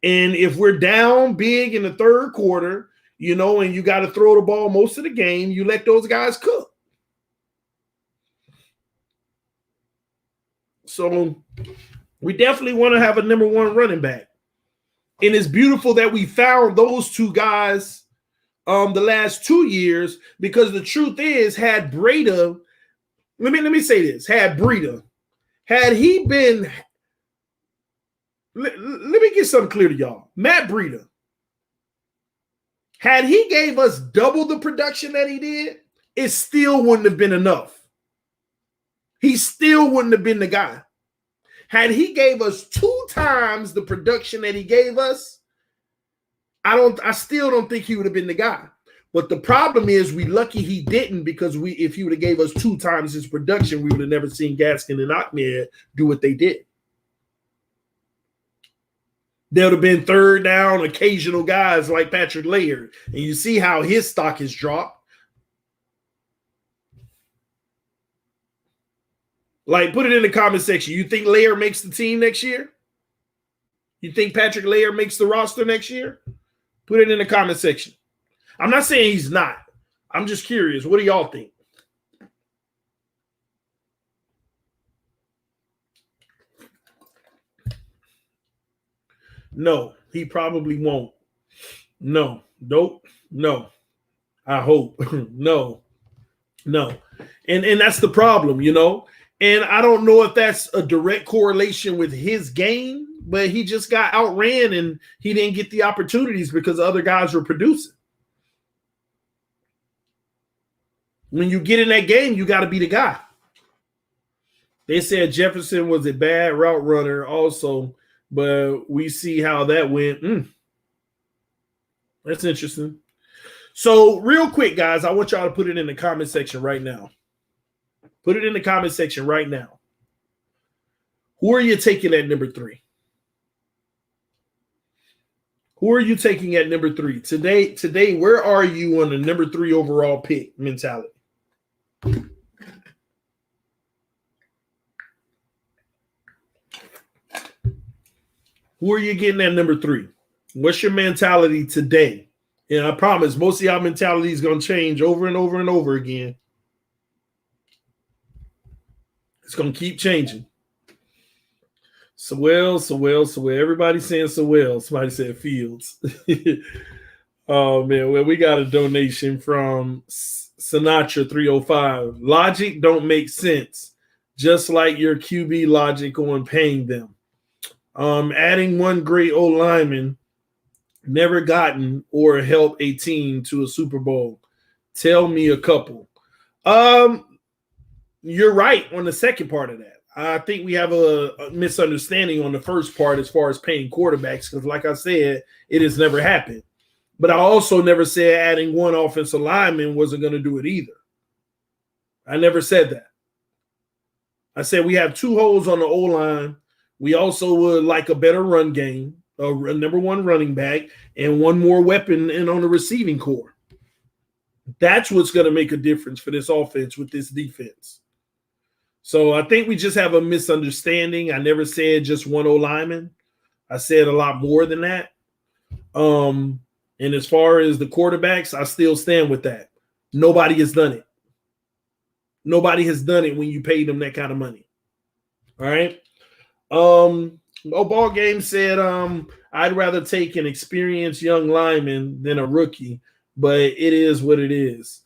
And if we're down big in the third quarter, and you got to throw the ball most of the game, you let those guys cook. So we definitely want to have a number 1 running back. And it's beautiful that we found those two guys the last 2 years, because the truth is, had Breida, let me say this, had he been, let me get something clear to y'all. Matt Breida, had he gave us double the production that he did, it still wouldn't have been enough. He still wouldn't have been the guy. Had he gave us 2 times the production that he gave us, I still don't think he would have been the guy. But the problem is, we lucky he didn't, because if he would have gave us 2 times his production, we would have never seen Gaskin and Ahmed do what they did. There would have been third down occasional guys like Patrick Laird. And you see how his stock has dropped. Like, put it in the comment section. You think Laird makes the team next year? You think Patrick Laird makes the roster next year? Put it in the comment section. I'm not saying he's not. I'm just curious. What do y'all think? No, he probably won't. No. Nope. No. I hope. No. And that's the problem, And I don't know if that's a direct correlation with his game, but he just got outran and he didn't get the opportunities because other guys were producing. When you get in that game, you got to be the guy. They said Jefferson was a bad route runner also, but we see how that went. That's interesting. So real quick, guys, I want y'all to put it in the comment section right now. Put it in the comment section right now. Who are you taking at number 3? Who are you taking at number 3? Today, where are you on the number 3 overall pick mentality? Who are you getting at number 3? What's your mentality today? And I promise most of y'all mentality is going to change over and over and over again. It's going to keep changing. So everybody's saying somebody said Fields. Oh man, well, we got a donation from Sinatra 305. Logic don't make sense, just like your QB logic on paying them. Adding one great old lineman never gotten or helped a team to a Super Bowl. Tell me a couple. You're right on the second part of that. I think we have a misunderstanding on the first part as far as paying quarterbacks, because like I said, it has never happened. But I also never said adding one offensive lineman wasn't going to do it either. I never said that. I said we have 2 holes on the O-line. We also would like a better run game, a number 1 running back, and one more weapon in on the receiving core. That's what's going to make a difference for this offense with this defense. So I think we just have a misunderstanding. I never said just one O-lineman. I said a lot more than that. And as far as the quarterbacks, I still stand with that. Nobody has done it. Nobody has done it when you pay them that kind of money. All right. Ball Game said, I'd rather take an experienced young lineman than a rookie, but it is what it is.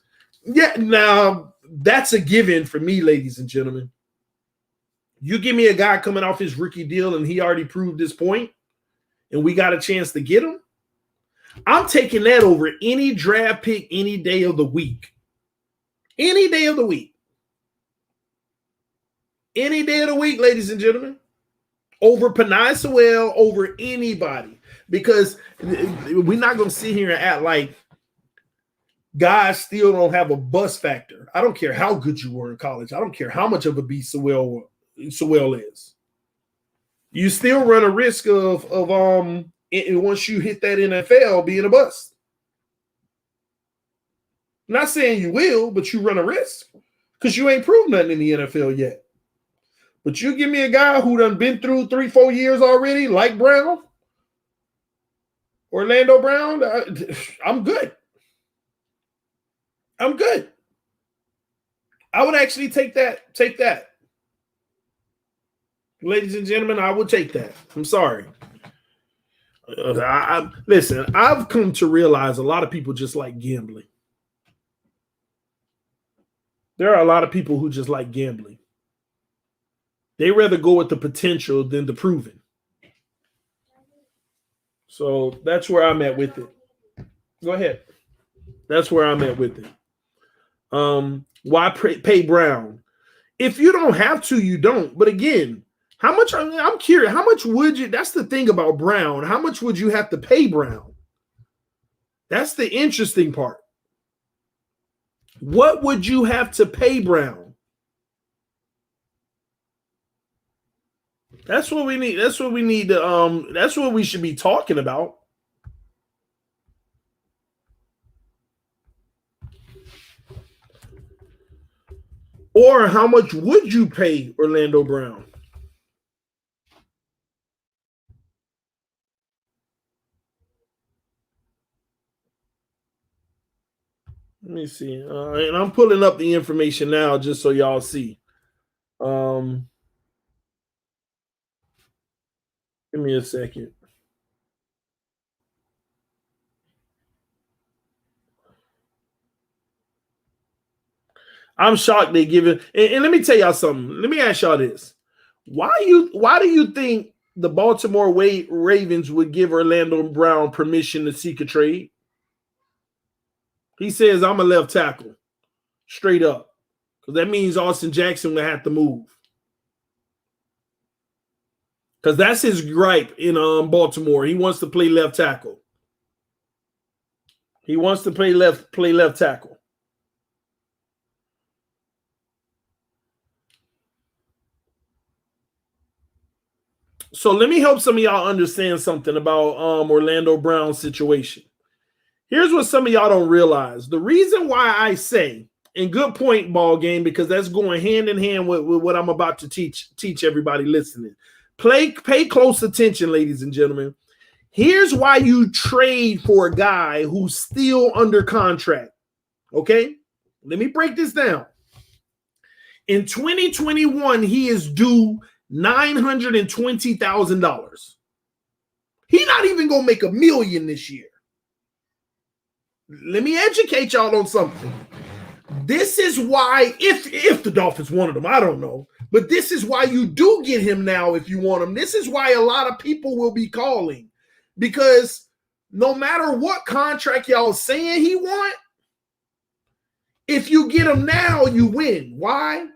Yeah, now that's a given for me, ladies and gentlemen. You give me a guy coming off his rookie deal and he already proved his point, and we got a chance to get him, I'm taking that over any draft pick any day of the week. Any day of the week. Any day of the week, ladies and gentlemen. over Penei Sewell, over anybody, because we're not going to sit here and act like guys still don't have a bust factor. I don't care how good you were in college. I don't care how much of a beast Sewell is. You still run a risk of once you hit that NFL being a bust. Not saying you will, but you run a risk because you ain't proved nothing in the NFL yet. But you give me a guy who done been through 3-4 years already, like Brown, Orlando Brown, I'm good. I'm good. I would actually take that. Take that. Ladies and gentlemen, I would take that. I'm sorry. Listen, I've come to realize a lot of people just like gambling. There are a lot of people who just like gambling. They rather go with the potential than the proven. So that's where I'm at with it. Go ahead. That's where I'm at with it. Why pay Brown? If you don't have to, you don't. But again, how much? I'm curious. How much would you? That's the thing about Brown. How much would you have to pay Brown? That's the interesting part. What would you have to pay Brown? That's what we need. That's what we need to. That's what we should be talking about. Or how much would you pay Orlando Brown? Let me see. And I'm pulling up the information now just so y'all see. Give me a second. I'm shocked they give it. And let me tell y'all something. Let me ask y'all this. Why do you think the Baltimore Ravens would give Orlando Brown permission to seek a trade? He says, I'm a left tackle. Straight up. Because that means Austin Jackson will have to move. Because that's his gripe in Baltimore. He wants to play left tackle. He wants to play left tackle. So let me help some of y'all understand something about Orlando Brown's situation. Here's what some of y'all don't realize. The reason why I say, and good point, ball game, because that's going hand in hand with what I'm about to teach everybody listening. Pay close attention, ladies and gentlemen. Here's why you trade for a guy who's still under contract. Okay? Let me break this down. In 2021, he is due $920,000. He's not even going to make $1 million this year. Let me educate y'all on something. This is why, if the Dolphins wanted him, I don't know. But this is why you do get him now if you want him. This is why a lot of people will be calling. Because no matter what contract y'all saying he want, if you get him now, you win. Why?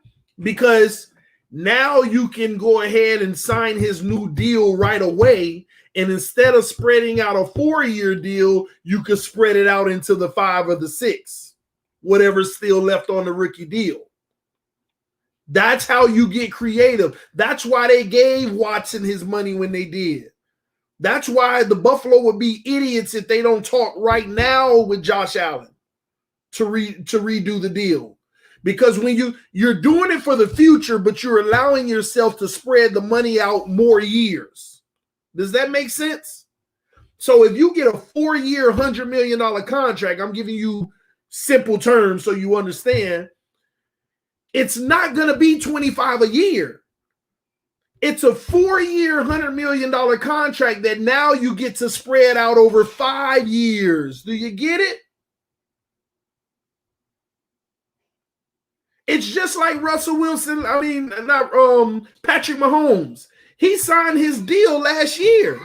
Because now you can go ahead and sign his new deal right away. And instead of spreading out a 4-year deal, you could spread it out into the 5 or the 6, whatever's still left on the rookie deal. That's how you get creative. That's why they gave Watson his money when they did. That's why the Buffalo would be idiots if they don't talk right now with Josh Allen to redo the deal. Because when you're doing it for the future, but you're allowing yourself to spread the money out more years. Does that make sense? So if you get a 4-year, $100 million contract, I'm giving you simple terms so you understand, it's not going to be 25 a year. It's a 4-year, $100 million contract that now you get to spread out over 5 years. Do you get it? It's just like Russell Wilson. I mean, not Patrick Mahomes. He signed his deal last year.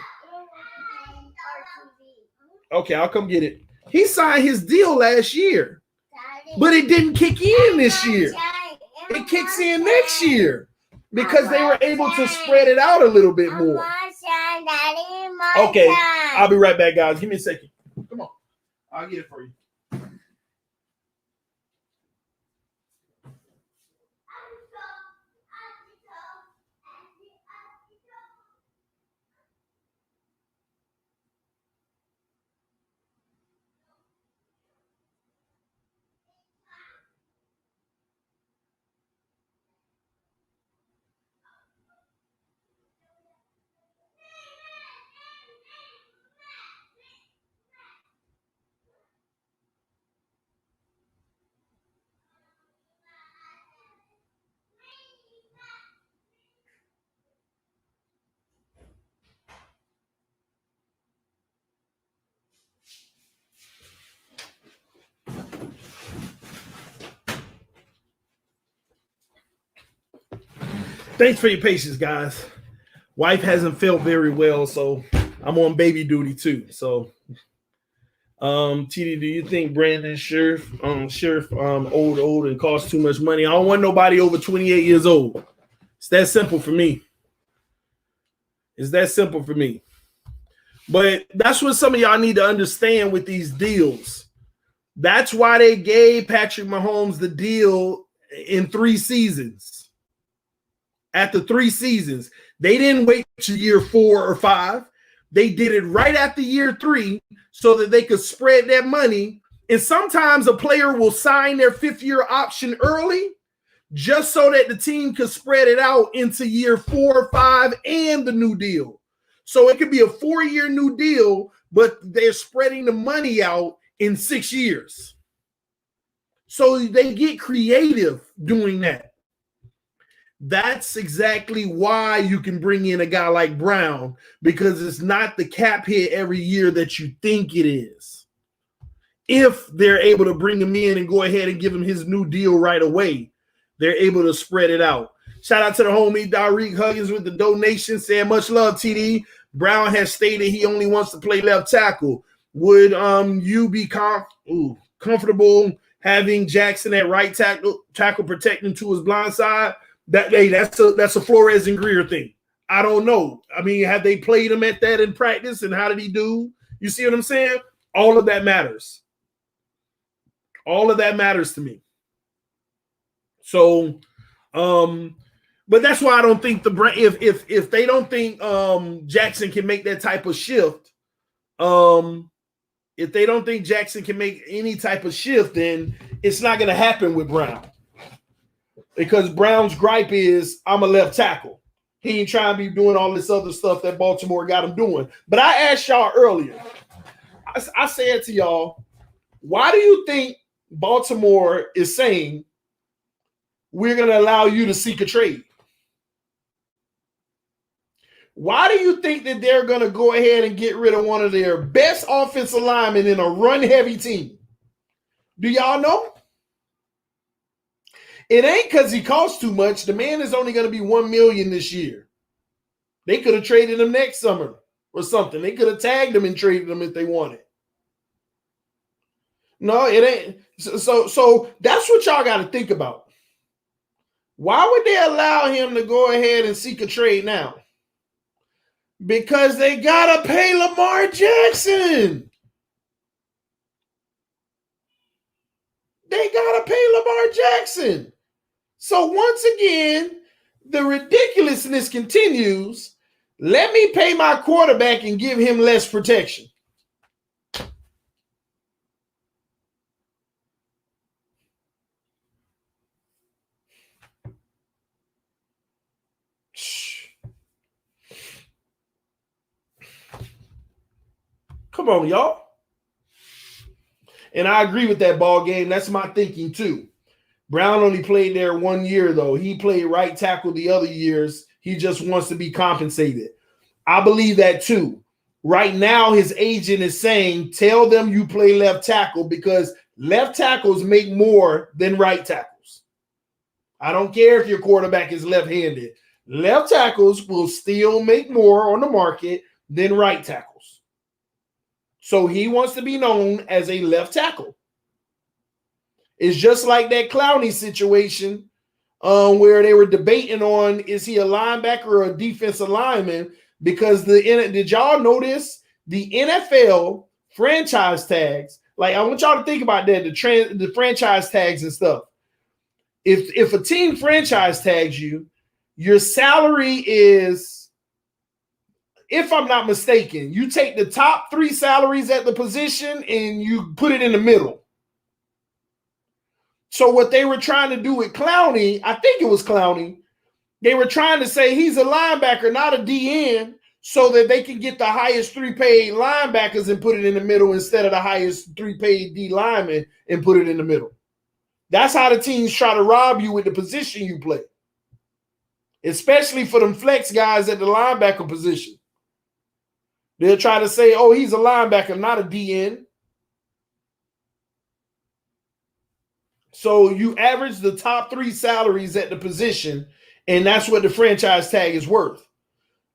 Okay, I'll come get it. He signed his deal last year, but it didn't kick in this year. It kicks in next year. because they were able to spread it out a little bit more. Okay, I'll be right back, guys. Give me a second. Come on. I'll get it for you. Thanks for your patience, guys. Wife hasn't felt very well, so I'm on baby duty too. So, TD, do you think Brandon Sheriff, old and costs too much money? I don't want nobody over 28 years old. It's that simple for me. It's that simple for me. But that's what some of y'all need to understand with these deals. That's why they gave Patrick Mahomes the deal in 3 seasons. After 3 seasons, they didn't wait to year 4 or 5. They did it right after year 3 so that they could spread that money. And sometimes a player will sign their 5th-year option early just so that the team could spread it out into year 4, 5, and the new deal. So it could be a 4-year new deal, but they're spreading the money out in 6 years. So they get creative doing that. That's exactly why you can bring in a guy like Brown, because it's not the cap hit every year that you think it is. If they're able to bring him in and go ahead and give him his new deal right away, they're able to spread it out. Shout out to the homie Dariq Huggins with the donation, saying much love, TD. Brown has stated he only wants to play left tackle. Would you be comfortable having Jackson at right tackle protecting to his blind side? That's a Flores and Greer thing. I don't know. I mean, have they played him at that in practice, and how did he do? You see what I'm saying? All of that matters. All of that matters to me. So, but that's why I don't think if they don't think Jackson can make that type of shift, if they don't think Jackson can make any type of shift, then it's not going to happen with Brown. Because Brown's gripe is, I'm a left tackle. He ain't trying to be doing all this other stuff that Baltimore got him doing. But I asked y'all earlier, I said to y'all, why do you think Baltimore is saying we're going to allow you to seek a trade? Why do you think that they're going to go ahead and get rid of one of their best offensive linemen in a run-heavy team? Do y'all know? It ain't because he costs too much. The man is only going to be $1 million this year. They could have traded him next summer or something. They could have tagged him and traded him if they wanted. No, it ain't. So that's what y'all got to think about. Why would they allow him to go ahead and seek a trade now? Because they got to pay Lamar Jackson. They got to pay Lamar Jackson. So once again, the ridiculousness continues. Let me pay my quarterback and give him less protection. Come on, y'all. And I agree with that ball game. That's my thinking too. Brown only played there 1 year, though. He played right tackle the other years. He just wants to be compensated. I believe that too. Right now, his agent is saying, tell them you play left tackle because left tackles make more than right tackles. I don't care if your quarterback is left-handed. Left tackles will still make more on the market than right tackles. So he wants to be known as a left tackle. It's just like that Clowney situation where they were debating on, is he a linebacker or a defensive lineman? Because did y'all notice the NFL franchise tags? Like, I want y'all to think about that, the franchise tags and stuff. If a team franchise tags you, your salary is, if I'm not mistaken, you take the top 3 salaries at the position and you put it in the middle. So what they were trying to do with Clowney, I think it was Clowney, they were trying to say he's a linebacker, not a DN, so that they can get the highest 3 paid linebackers and put it in the middle instead of the highest 3 paid D linemen and put it in the middle. That's how the teams try to rob you with the position you play, especially for them flex guys at the linebacker position. They'll try to say, oh, he's a linebacker, not a DN. So you average the top 3 salaries at the position, and that's what the franchise tag is worth.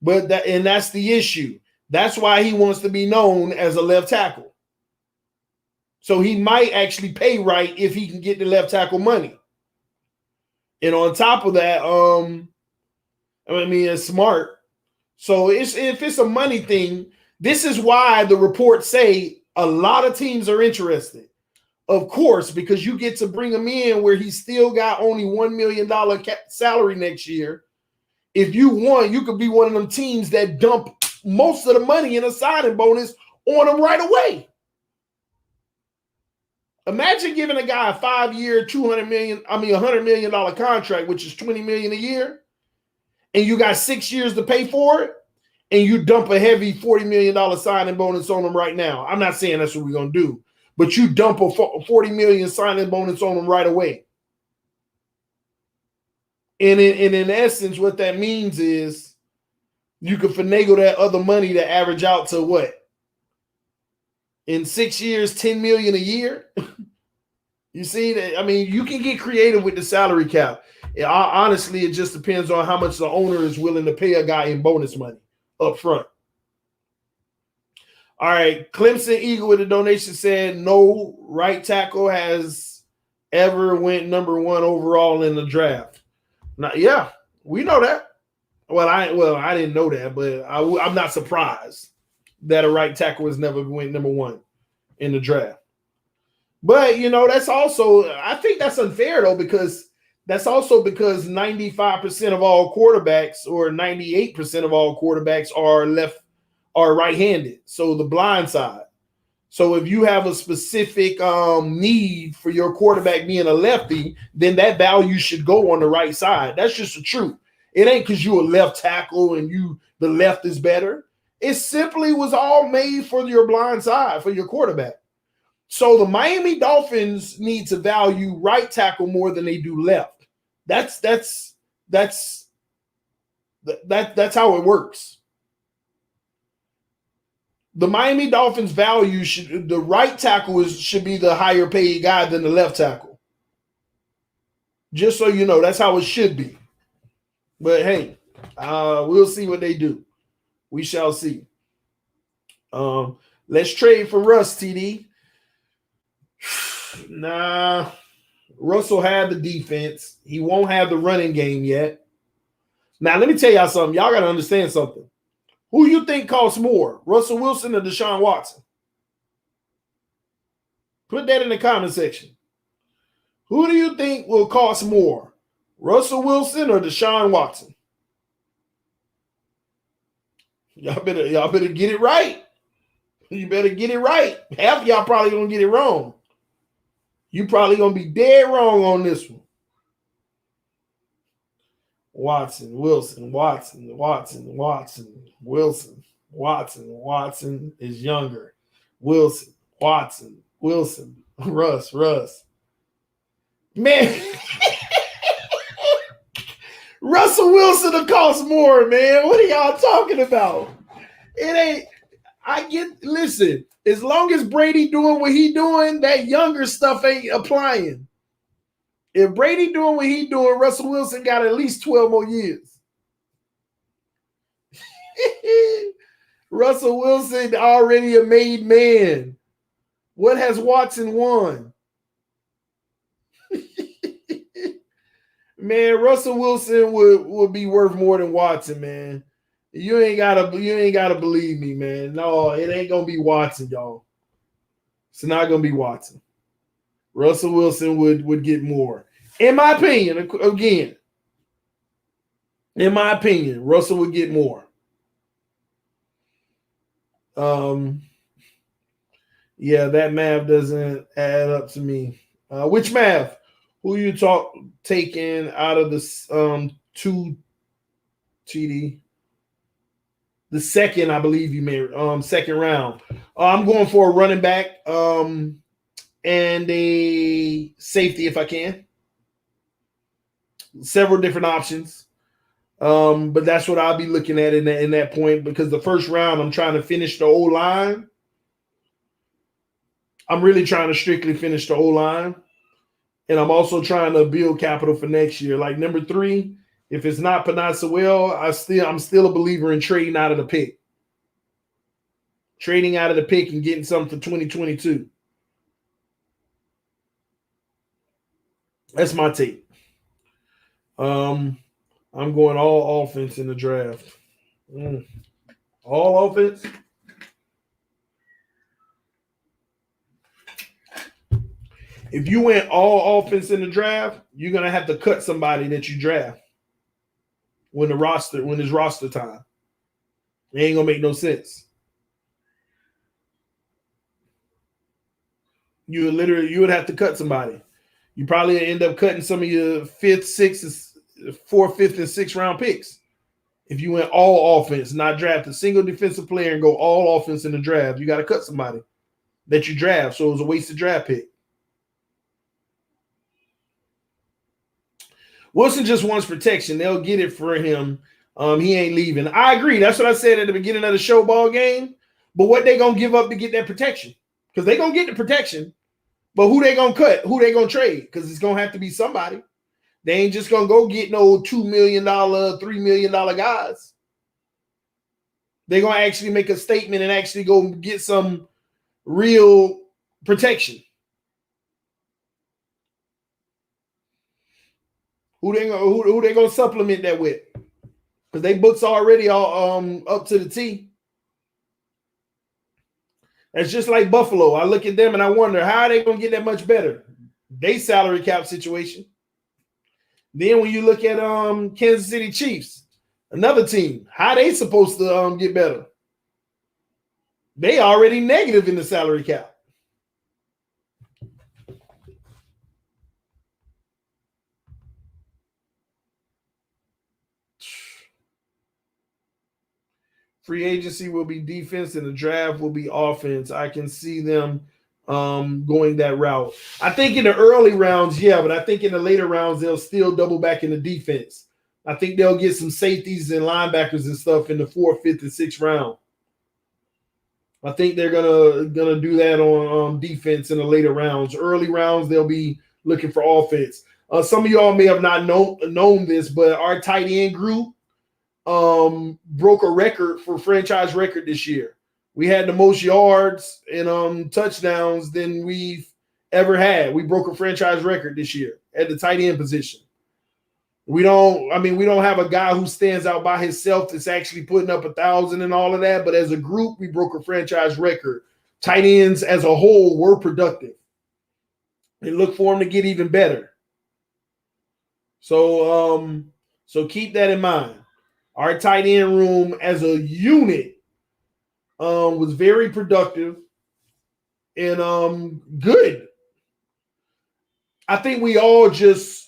But that's the issue. That's why he wants to be known as a left tackle. So he might actually pay right if he can get the left tackle money. And on top of that, it's smart. So if it's a money thing, this is why the reports say a lot of teams are interested. Of course, because you get to bring him in where he's still got only $1 million salary next year. If you want, you could be one of them teams that dump most of the money in a signing bonus on him right away. Imagine giving a guy a 5-year, $100 million contract, which is $20 million a year, and you got 6 years to pay for it, and you dump a heavy $40 million signing bonus on him right now. I'm not saying that's what we're gonna do, but you dump a $40 million signing bonus on him right away. And in essence, what that means is you can finagle that other money to average out to what? In 6 years, $10 million a year. You see that? I mean, you can get creative with the salary cap. Honestly, it just depends on how much the owner is willing to pay a guy in bonus money up front. All right, Clemson Eagle with a donation said no right tackle has ever went number 1 overall in the draft. Now, yeah, we know that. Well, I didn't know that, but I'm not surprised that a right tackle has never went number 1 in the draft. But, that's also, I think that's unfair, though, because that's also because 95% of all quarterbacks or 98% of all quarterbacks are right-handed, so the blind side. So if you have a specific need for your quarterback being a lefty, then that value should go on the right side. That's just the truth. It ain't because you're a left tackle and the left is better. It simply was all made for your blind side, for your quarterback. So the Miami Dolphins need to value right tackle more than they do left. That's how it works. The Miami Dolphins value the right tackle should be the higher paid guy than the left tackle. Just so you know, that's how it should be. But hey, we'll see what they do. We shall see. Let's trade for Russ, TD. Nah, Russell had the defense. He won't have the running game yet. Now, let me tell y'all something. Y'all got to understand something. Who you think costs more, Russell Wilson or Deshaun Watson? Put that in the comment section. Who do you think will cost more, Russell Wilson or Deshaun Watson? Y'all better get it right. You better get it right. Half of y'all probably gonna get it wrong. You probably gonna be dead wrong on this one. Wilson, Watson is younger. Watson, Russ. Man, Russell Wilson will cost more, man. What are y'all talking about? It ain't, listen, as long as Brady doing what he doing, that younger stuff ain't applying. If Brady doing what he doing, Russell Wilson got at least 12 more years. Russell Wilson already a made man. What has Watson won? Man, Russell Wilson would be worth more than Watson, man. You ain't gotta believe me, man. No, it ain't gonna be Watson, y'all. It's not gonna be Watson. Russell Wilson would get more. In my opinion, again, Russell would get more. Yeah, that math doesn't add up to me. Which math? Who you taking out of the 2 TD? The second, I believe you made second round. I'm going for a running back and a safety if I can. Several different options. But that's what I'll be looking at in that point, because the first round I'm trying to finish the O-line. I'm really trying to strictly finish the O-line. And I'm also trying to build capital for next year. Like number 3, if it's not Panay Sewell, I'm still a believer in trading out of the pick. Trading out of the pick and getting something for 2022. That's my take. I'm going all offense in the draft. All offense? If you went all offense in the draft, you're going to have to cut somebody that you draft when it's roster time. It ain't going to make no sense. You would have to cut somebody. You probably end up cutting some of your 4th, 5th, and 6th round picks. If you went all offense, not draft a single defensive player and go all offense in the draft, you got to cut somebody that you draft. So it was a wasted draft pick. Wilson just wants protection. They'll get it for him. He ain't leaving. I agree. That's what I said at the beginning of the show ball game. But what they going to give up to get that protection? Because they going to get the protection. But who they going to cut? Who they going to trade? Because it's going to have to be somebody. They ain't just going to go get no $2 million, $3 million guys. They're going to actually make a statement and actually go get some real protection. Who they gonna supplement that with? Because they books already all up to the T. That's just like Buffalo. I look at them and I wonder how are they gonna get that much better? They salary cap situation. Then when you look at Kansas City Chiefs, another team, how they supposed to get better? They already negative in the salary cap. Free agency will be defense and the draft will be offense. I can see them going that route. I think in the early rounds, yeah, but I think in the later rounds, they'll still double back in the defense. I think they'll get some safeties and linebackers and stuff in the 4th, 5th, and 6th round. I think they're gonna do that on defense in the later rounds. Early rounds, they'll be looking for offense. Some of y'all may have not known this, but our tight end group broke a record for franchise record this year. We had the most yards and touchdowns than we've ever had. We broke a franchise record this year at the tight end position. We don't have a guy who stands out by himself that's actually putting up 1,000 and all of that, but as a group, we broke a franchise record. Tight ends as a whole were productive. And look for them to get even better. So keep that in mind. Our tight end room as a unit was very productive and good. I think we all just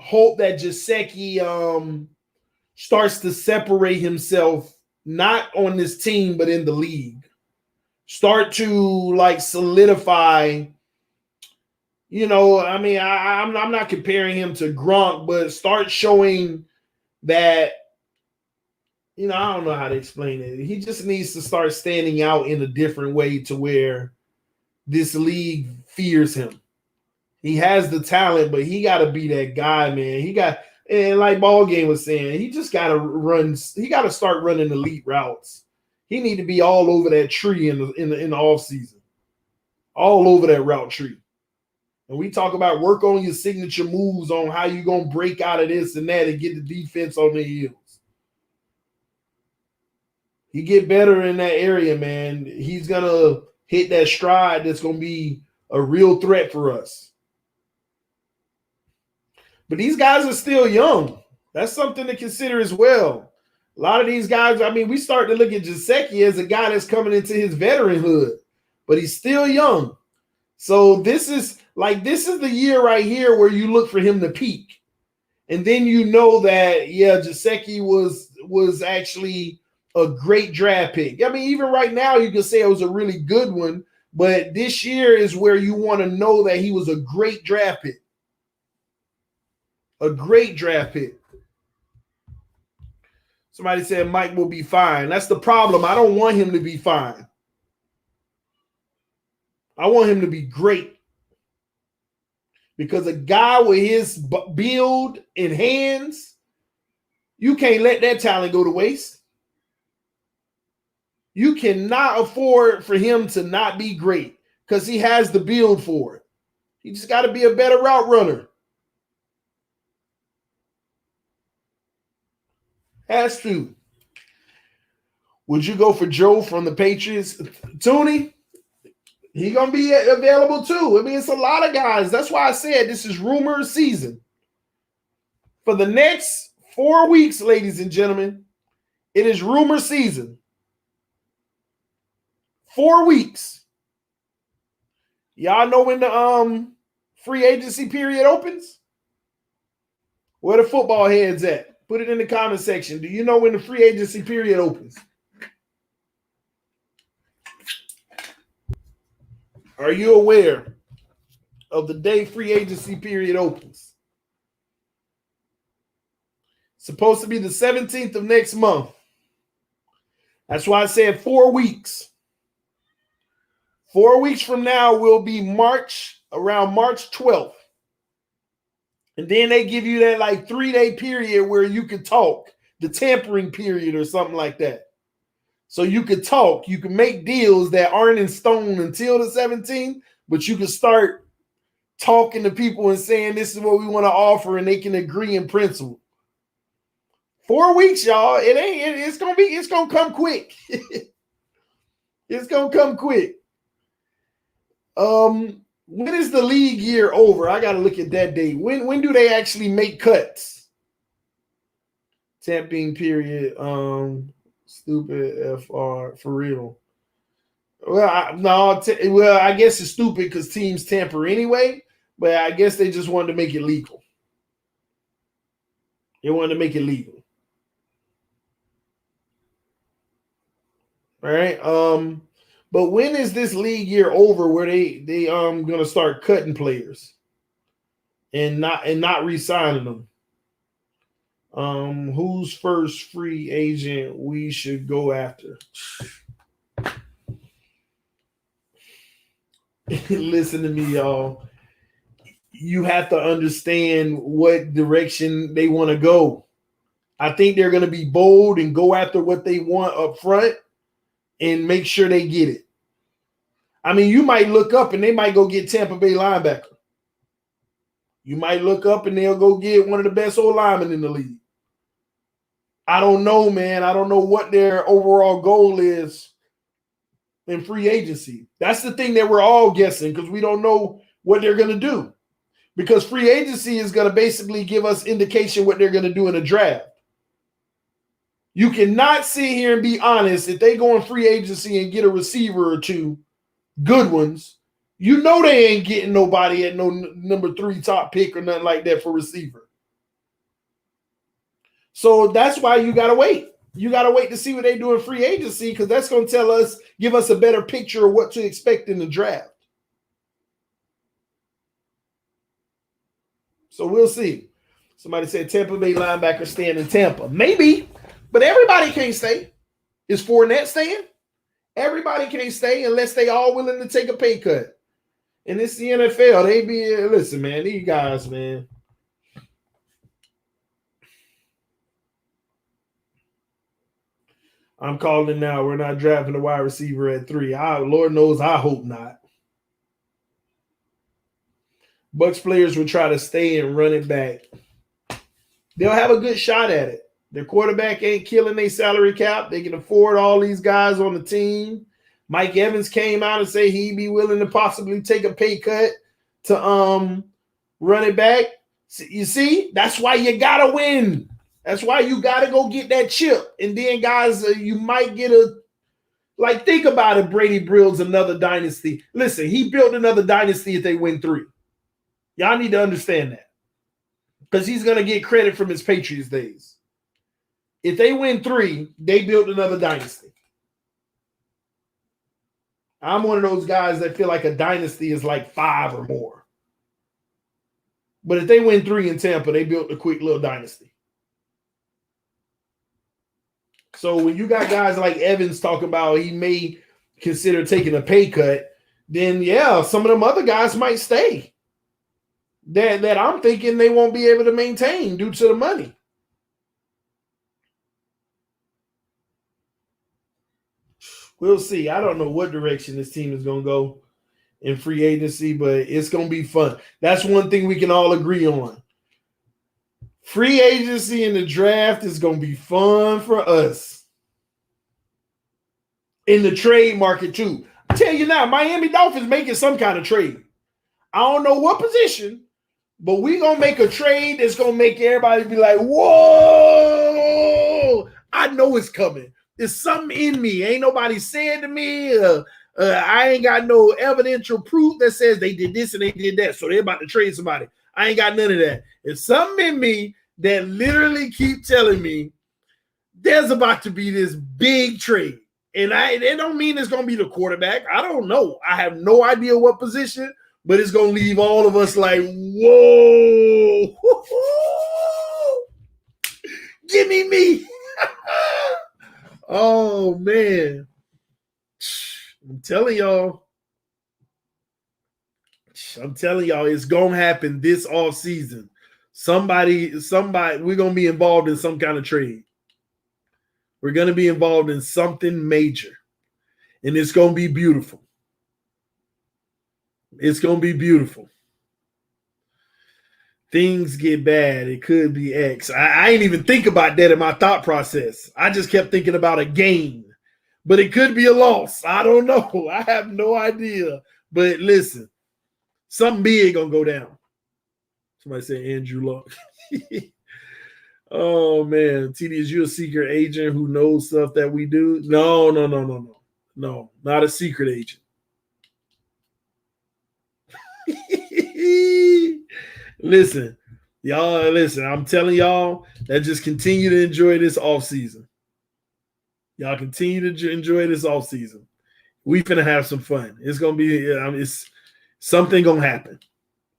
hope that Gesicki starts to separate himself, not on this team, but in the league. Start to like solidify. I'm not comparing him to Gronk, but start showing that. I don't know how to explain it. He just needs to start standing out in a different way to where this league fears him. He has the talent, but he got to be that guy, man. And like Ball Game was saying, he just got to run. He got to start running elite routes. He need to be all over that tree in the off season, all over that route tree. And we talk about work on your signature moves on how you're going to break out of this and that and get the defense on the heels. He get better in that area, man. He's going to hit that stride that's going to be a real threat for us. But these guys are still young. That's something to consider as well. A lot of these guys, I mean, we start to look at Gesicki as a guy that's coming into his veteranhood, but he's still young. So this is the year right here where you look for him to peak. And then you know that, yeah, Gesicki was actually a great draft pick. I mean, even right now, you can say it was a really good one, but this year is where you want to know that he was a great draft pick. A great draft pick. Somebody said Mike will be fine. That's the problem. I don't want him to be fine. I want him to be great. Because a guy with his build and hands, you can't let that talent go to waste. You cannot afford for him to not be great because he has the build for it. He just got to be a better route runner. Has to. Would you go for Joe from the Patriots? Tony, he going to be available too. I mean, it's a lot of guys. That's why I said this is rumor season. For the next 4 weeks, ladies and gentlemen, it is rumor season. 4 weeks. Y'all know when the free agency period opens? Where the football heads at? Put it in the comment section. Do you know when the free agency period opens? Are you aware of the day free agency period opens? It's supposed to be the 17th of next month. That's why I said 4 weeks. 4 weeks from now will be around March 12th. And then they give you that like 3-day period where you could talk, the tampering period or something like that. So you could talk, you can make deals that aren't in stone until the 17th, but you can start talking to people and saying this is what we want to offer and they can agree in principle. 4 weeks, y'all. It's gonna come quick. It's gonna come quick. When is the league year over? I gotta look at that date. When do they actually make cuts? Tamping period. Stupid FR for real. Well, I guess it's stupid because teams tamper anyway. But I guess they just wanted to make it legal. They wanted to make it legal. All right. But when is this league year over where they gonna start cutting players and not re-signing them? Who's first free agent we should go after? Listen to me, y'all. You have to understand what direction they want to go. I think they're going to be bold and go after what they want up front and make sure they get it. I mean, you might look up and they might go get Tampa Bay linebacker. You might look up and they'll go get one of the best old linemen in the league. I don't know, man. I don't know what their overall goal is in free agency. That's the thing that we're all guessing because we don't know what they're going to do. Because free agency is going to basically give us indication what they're going to do in a draft. You cannot sit here and be honest. If they go in free agency and get a receiver or two, good ones, you know they ain't getting nobody at no number 3 top pick or nothing like that for receiver. So that's why you got to wait. You got to wait to see what they do in free agency because that's going to give us a better picture of what to expect in the draft. So we'll see. Somebody said Tampa Bay linebacker staying in Tampa. Maybe, but everybody can't stay. Is Fournette staying? Everybody can't stay unless they all willing to take a pay cut. And it's the NFL. Listen, man, these guys, man. I'm calling now. We're not drafting a wide receiver at 3. Lord knows I hope not. Bucs players will try to stay and run it back. They'll have a good shot at it. Their quarterback ain't killing their salary cap. They can afford all these guys on the team. Mike Evans came out and said he'd be willing to possibly take a pay cut to run it back. You see, that's why you gotta win. That's why you gotta go get that chip. And then, guys, you might get think about it. Brady builds another dynasty. Listen, he built another dynasty if they win 3. Y'all need to understand that. Because he's gonna get credit from his Patriots days. If they win 3, they built another dynasty. I'm one of those guys that feel like a dynasty is like 5 or more. But if they win 3 in Tampa, they built a quick little dynasty. So when you got guys like Evans talking about he may consider taking a pay cut, then yeah, some of them other guys might stay. That I'm thinking they won't be able to maintain due to the money. We'll see. I don't know what direction this team is going to go in free agency, but it's going to be fun. That's one thing we can all agree on. Free agency in the draft is going to be fun for us. In the trade market, too. I tell you now, Miami Dolphins making some kind of trade. I don't know what position, but we're going to make a trade that's going to make everybody be like, whoa, I know it's coming. There's something in me. Ain't nobody said to me. I ain't got no evidential proof that says they did this and they did that. So they're about to trade somebody. I ain't got none of that. There's something in me that literally keep telling me there's about to be this big trade. And it don't mean it's going to be the quarterback. I don't know. I have no idea what position, but it's going to leave all of us like, whoa. Give me. Oh, man. I'm telling y'all, it's going to happen this offseason. Somebody, we're going to be involved in some kind of trade. We're going to be involved in something major. And it's going to be beautiful. It's going to be beautiful. Things get bad. It could be X. I ain't even think about that in my thought process. I just kept thinking about a gain. But it could be a loss. I don't know. I have no idea. But listen, something big going to go down. Somebody said Andrew Luck. Oh, man. TD, is you a secret agent who knows stuff that we do? No. No, not a secret agent. Listen, y'all, I'm telling y'all that just continue to enjoy this offseason. Y'all continue to enjoy this offseason. We finna have some fun. It's going to be, it's something going to happen.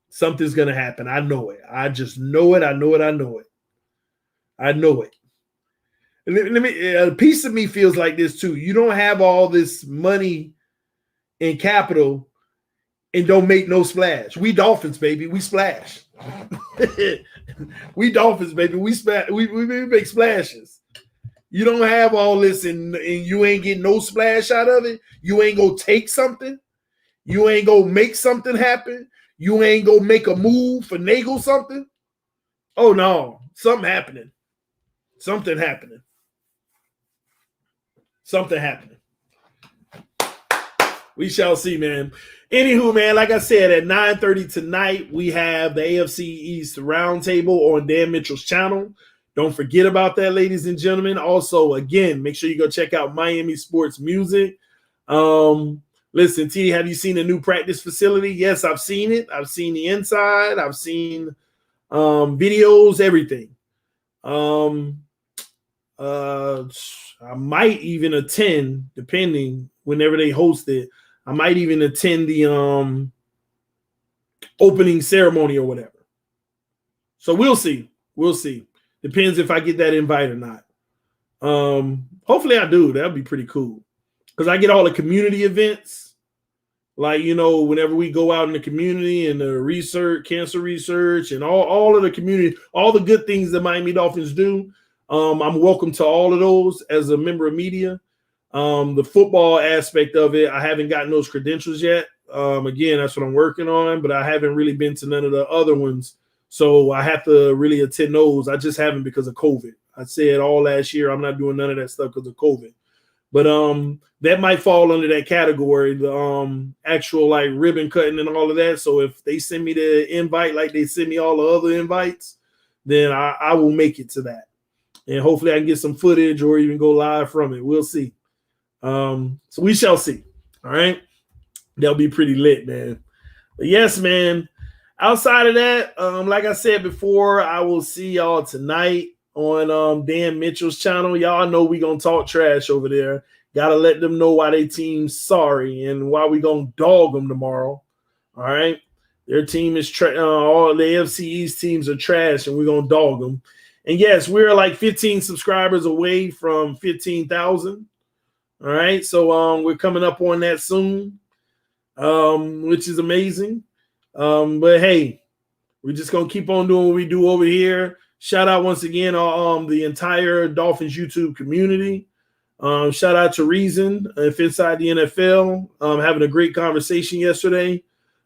Something's going to happen. I know it. I just know it. I know it. A piece of me feels like this too. You don't have all this money and capital and don't make no splash. We Dolphins, baby. We splash. We Dolphins, baby. We make splashes. You don't have all this and you ain't getting no splash out of it. You ain't gonna take something. You ain't gonna make something happen. You ain't gonna make a move for Nagel something. Oh no, something happening. Something happening. We shall see, man. Anywho, man, like I said, at 9:30 tonight, we have the AFC East roundtable on Dan Mitchell's channel. Don't forget about that, ladies and gentlemen. Also, again, make sure you go check out Miami Sports Music. Listen, T, have you seen the new practice facility? Yes, I've seen it. I've seen the inside. I've seen videos, everything. I might even attend, depending, whenever they host it. I might even attend the opening ceremony or whatever. So we'll see. Depends if I get that invite or not. Hopefully I do. That'd be pretty cool. Because I get all the community events. Like, whenever we go out in the community and the research, cancer research, and all of the community, all the good things that Miami Dolphins do. I'm welcome to all of those as a member of media. The football aspect of it, I haven't gotten those credentials yet. Again, that's what I'm working on, but I haven't really been to none of the other ones. So I have to really attend those. I just haven't because of COVID. I said all last year I'm not doing none of that stuff because of COVID. But that might fall under that category, the actual like ribbon cutting and all of that. So if they send me the invite like they send me all the other invites, then I will make it to that. And hopefully I can get some footage or even go live from it. We'll see. So we shall see. All right. That'll be pretty lit, man. But yes, man. Outside of that, like I said before, I will see y'all tonight on Dan Mitchell's channel. Y'all know we gonna talk trash over there. Gotta let them know why they team's sorry and why we gonna dog them tomorrow. All right. Their team is all the AFC East teams are trash, and we're gonna dog them. And yes, we're like 15 subscribers away from 15,000. All right, so we're coming up on that soon, which is amazing. But hey, we're just gonna keep on doing what we do over here. Shout out once again the entire Dolphins YouTube community. Shout out to Reason if Inside the NFL, having a great conversation yesterday,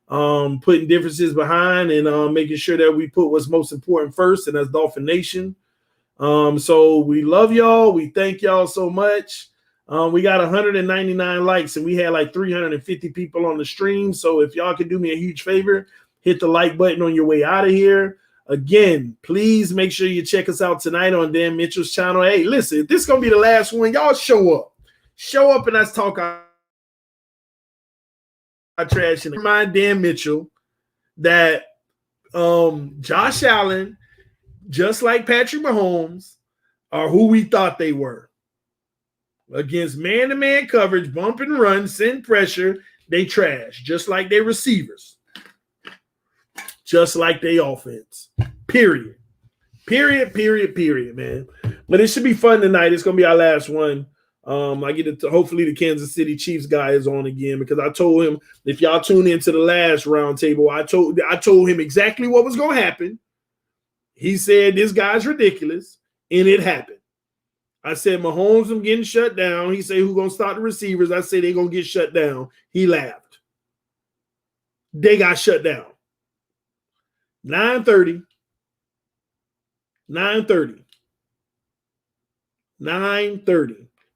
putting differences behind and making sure that we put what's most important first, and that's Dolphin Nation. So we love y'all. We thank y'all so much. We got 199 likes and we had like 350 people on the stream. So if y'all could do me a huge favor, hit the like button on your way out of here. Again, please make sure you check us out tonight on Dan Mitchell's channel. Hey, listen, if this is going to be the last one, y'all show up. Show up and let's talk our trash. And remind Dan Mitchell that Josh Allen, just like Patrick Mahomes, are who we thought they were. Against man-to-man coverage, bump and run, send pressure, they trash, just like their receivers, just like their offense. Period, man. But it should be fun tonight. It's going to be our last one. I get it. Hopefully the Kansas City Chiefs guy is on again, because I told him if y'all tune into the last roundtable, I told him exactly what was going to happen. He said this guy's ridiculous, and it happened. I said Mahomes, I'm getting shut down. He said who's going to start the receivers? I said they're going to get shut down. He laughed. They got shut down. 9:30.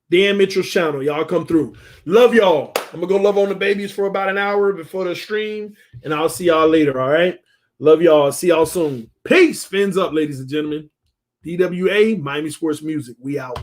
Dan Mitchell's channel. Y'all come through. Love y'all. I'm going to go love on the babies for about an hour before the stream, and I'll see y'all later, all right? Love y'all. See y'all soon. Peace. Fins up, ladies and gentlemen. DWA, Miami Sports Music. We out.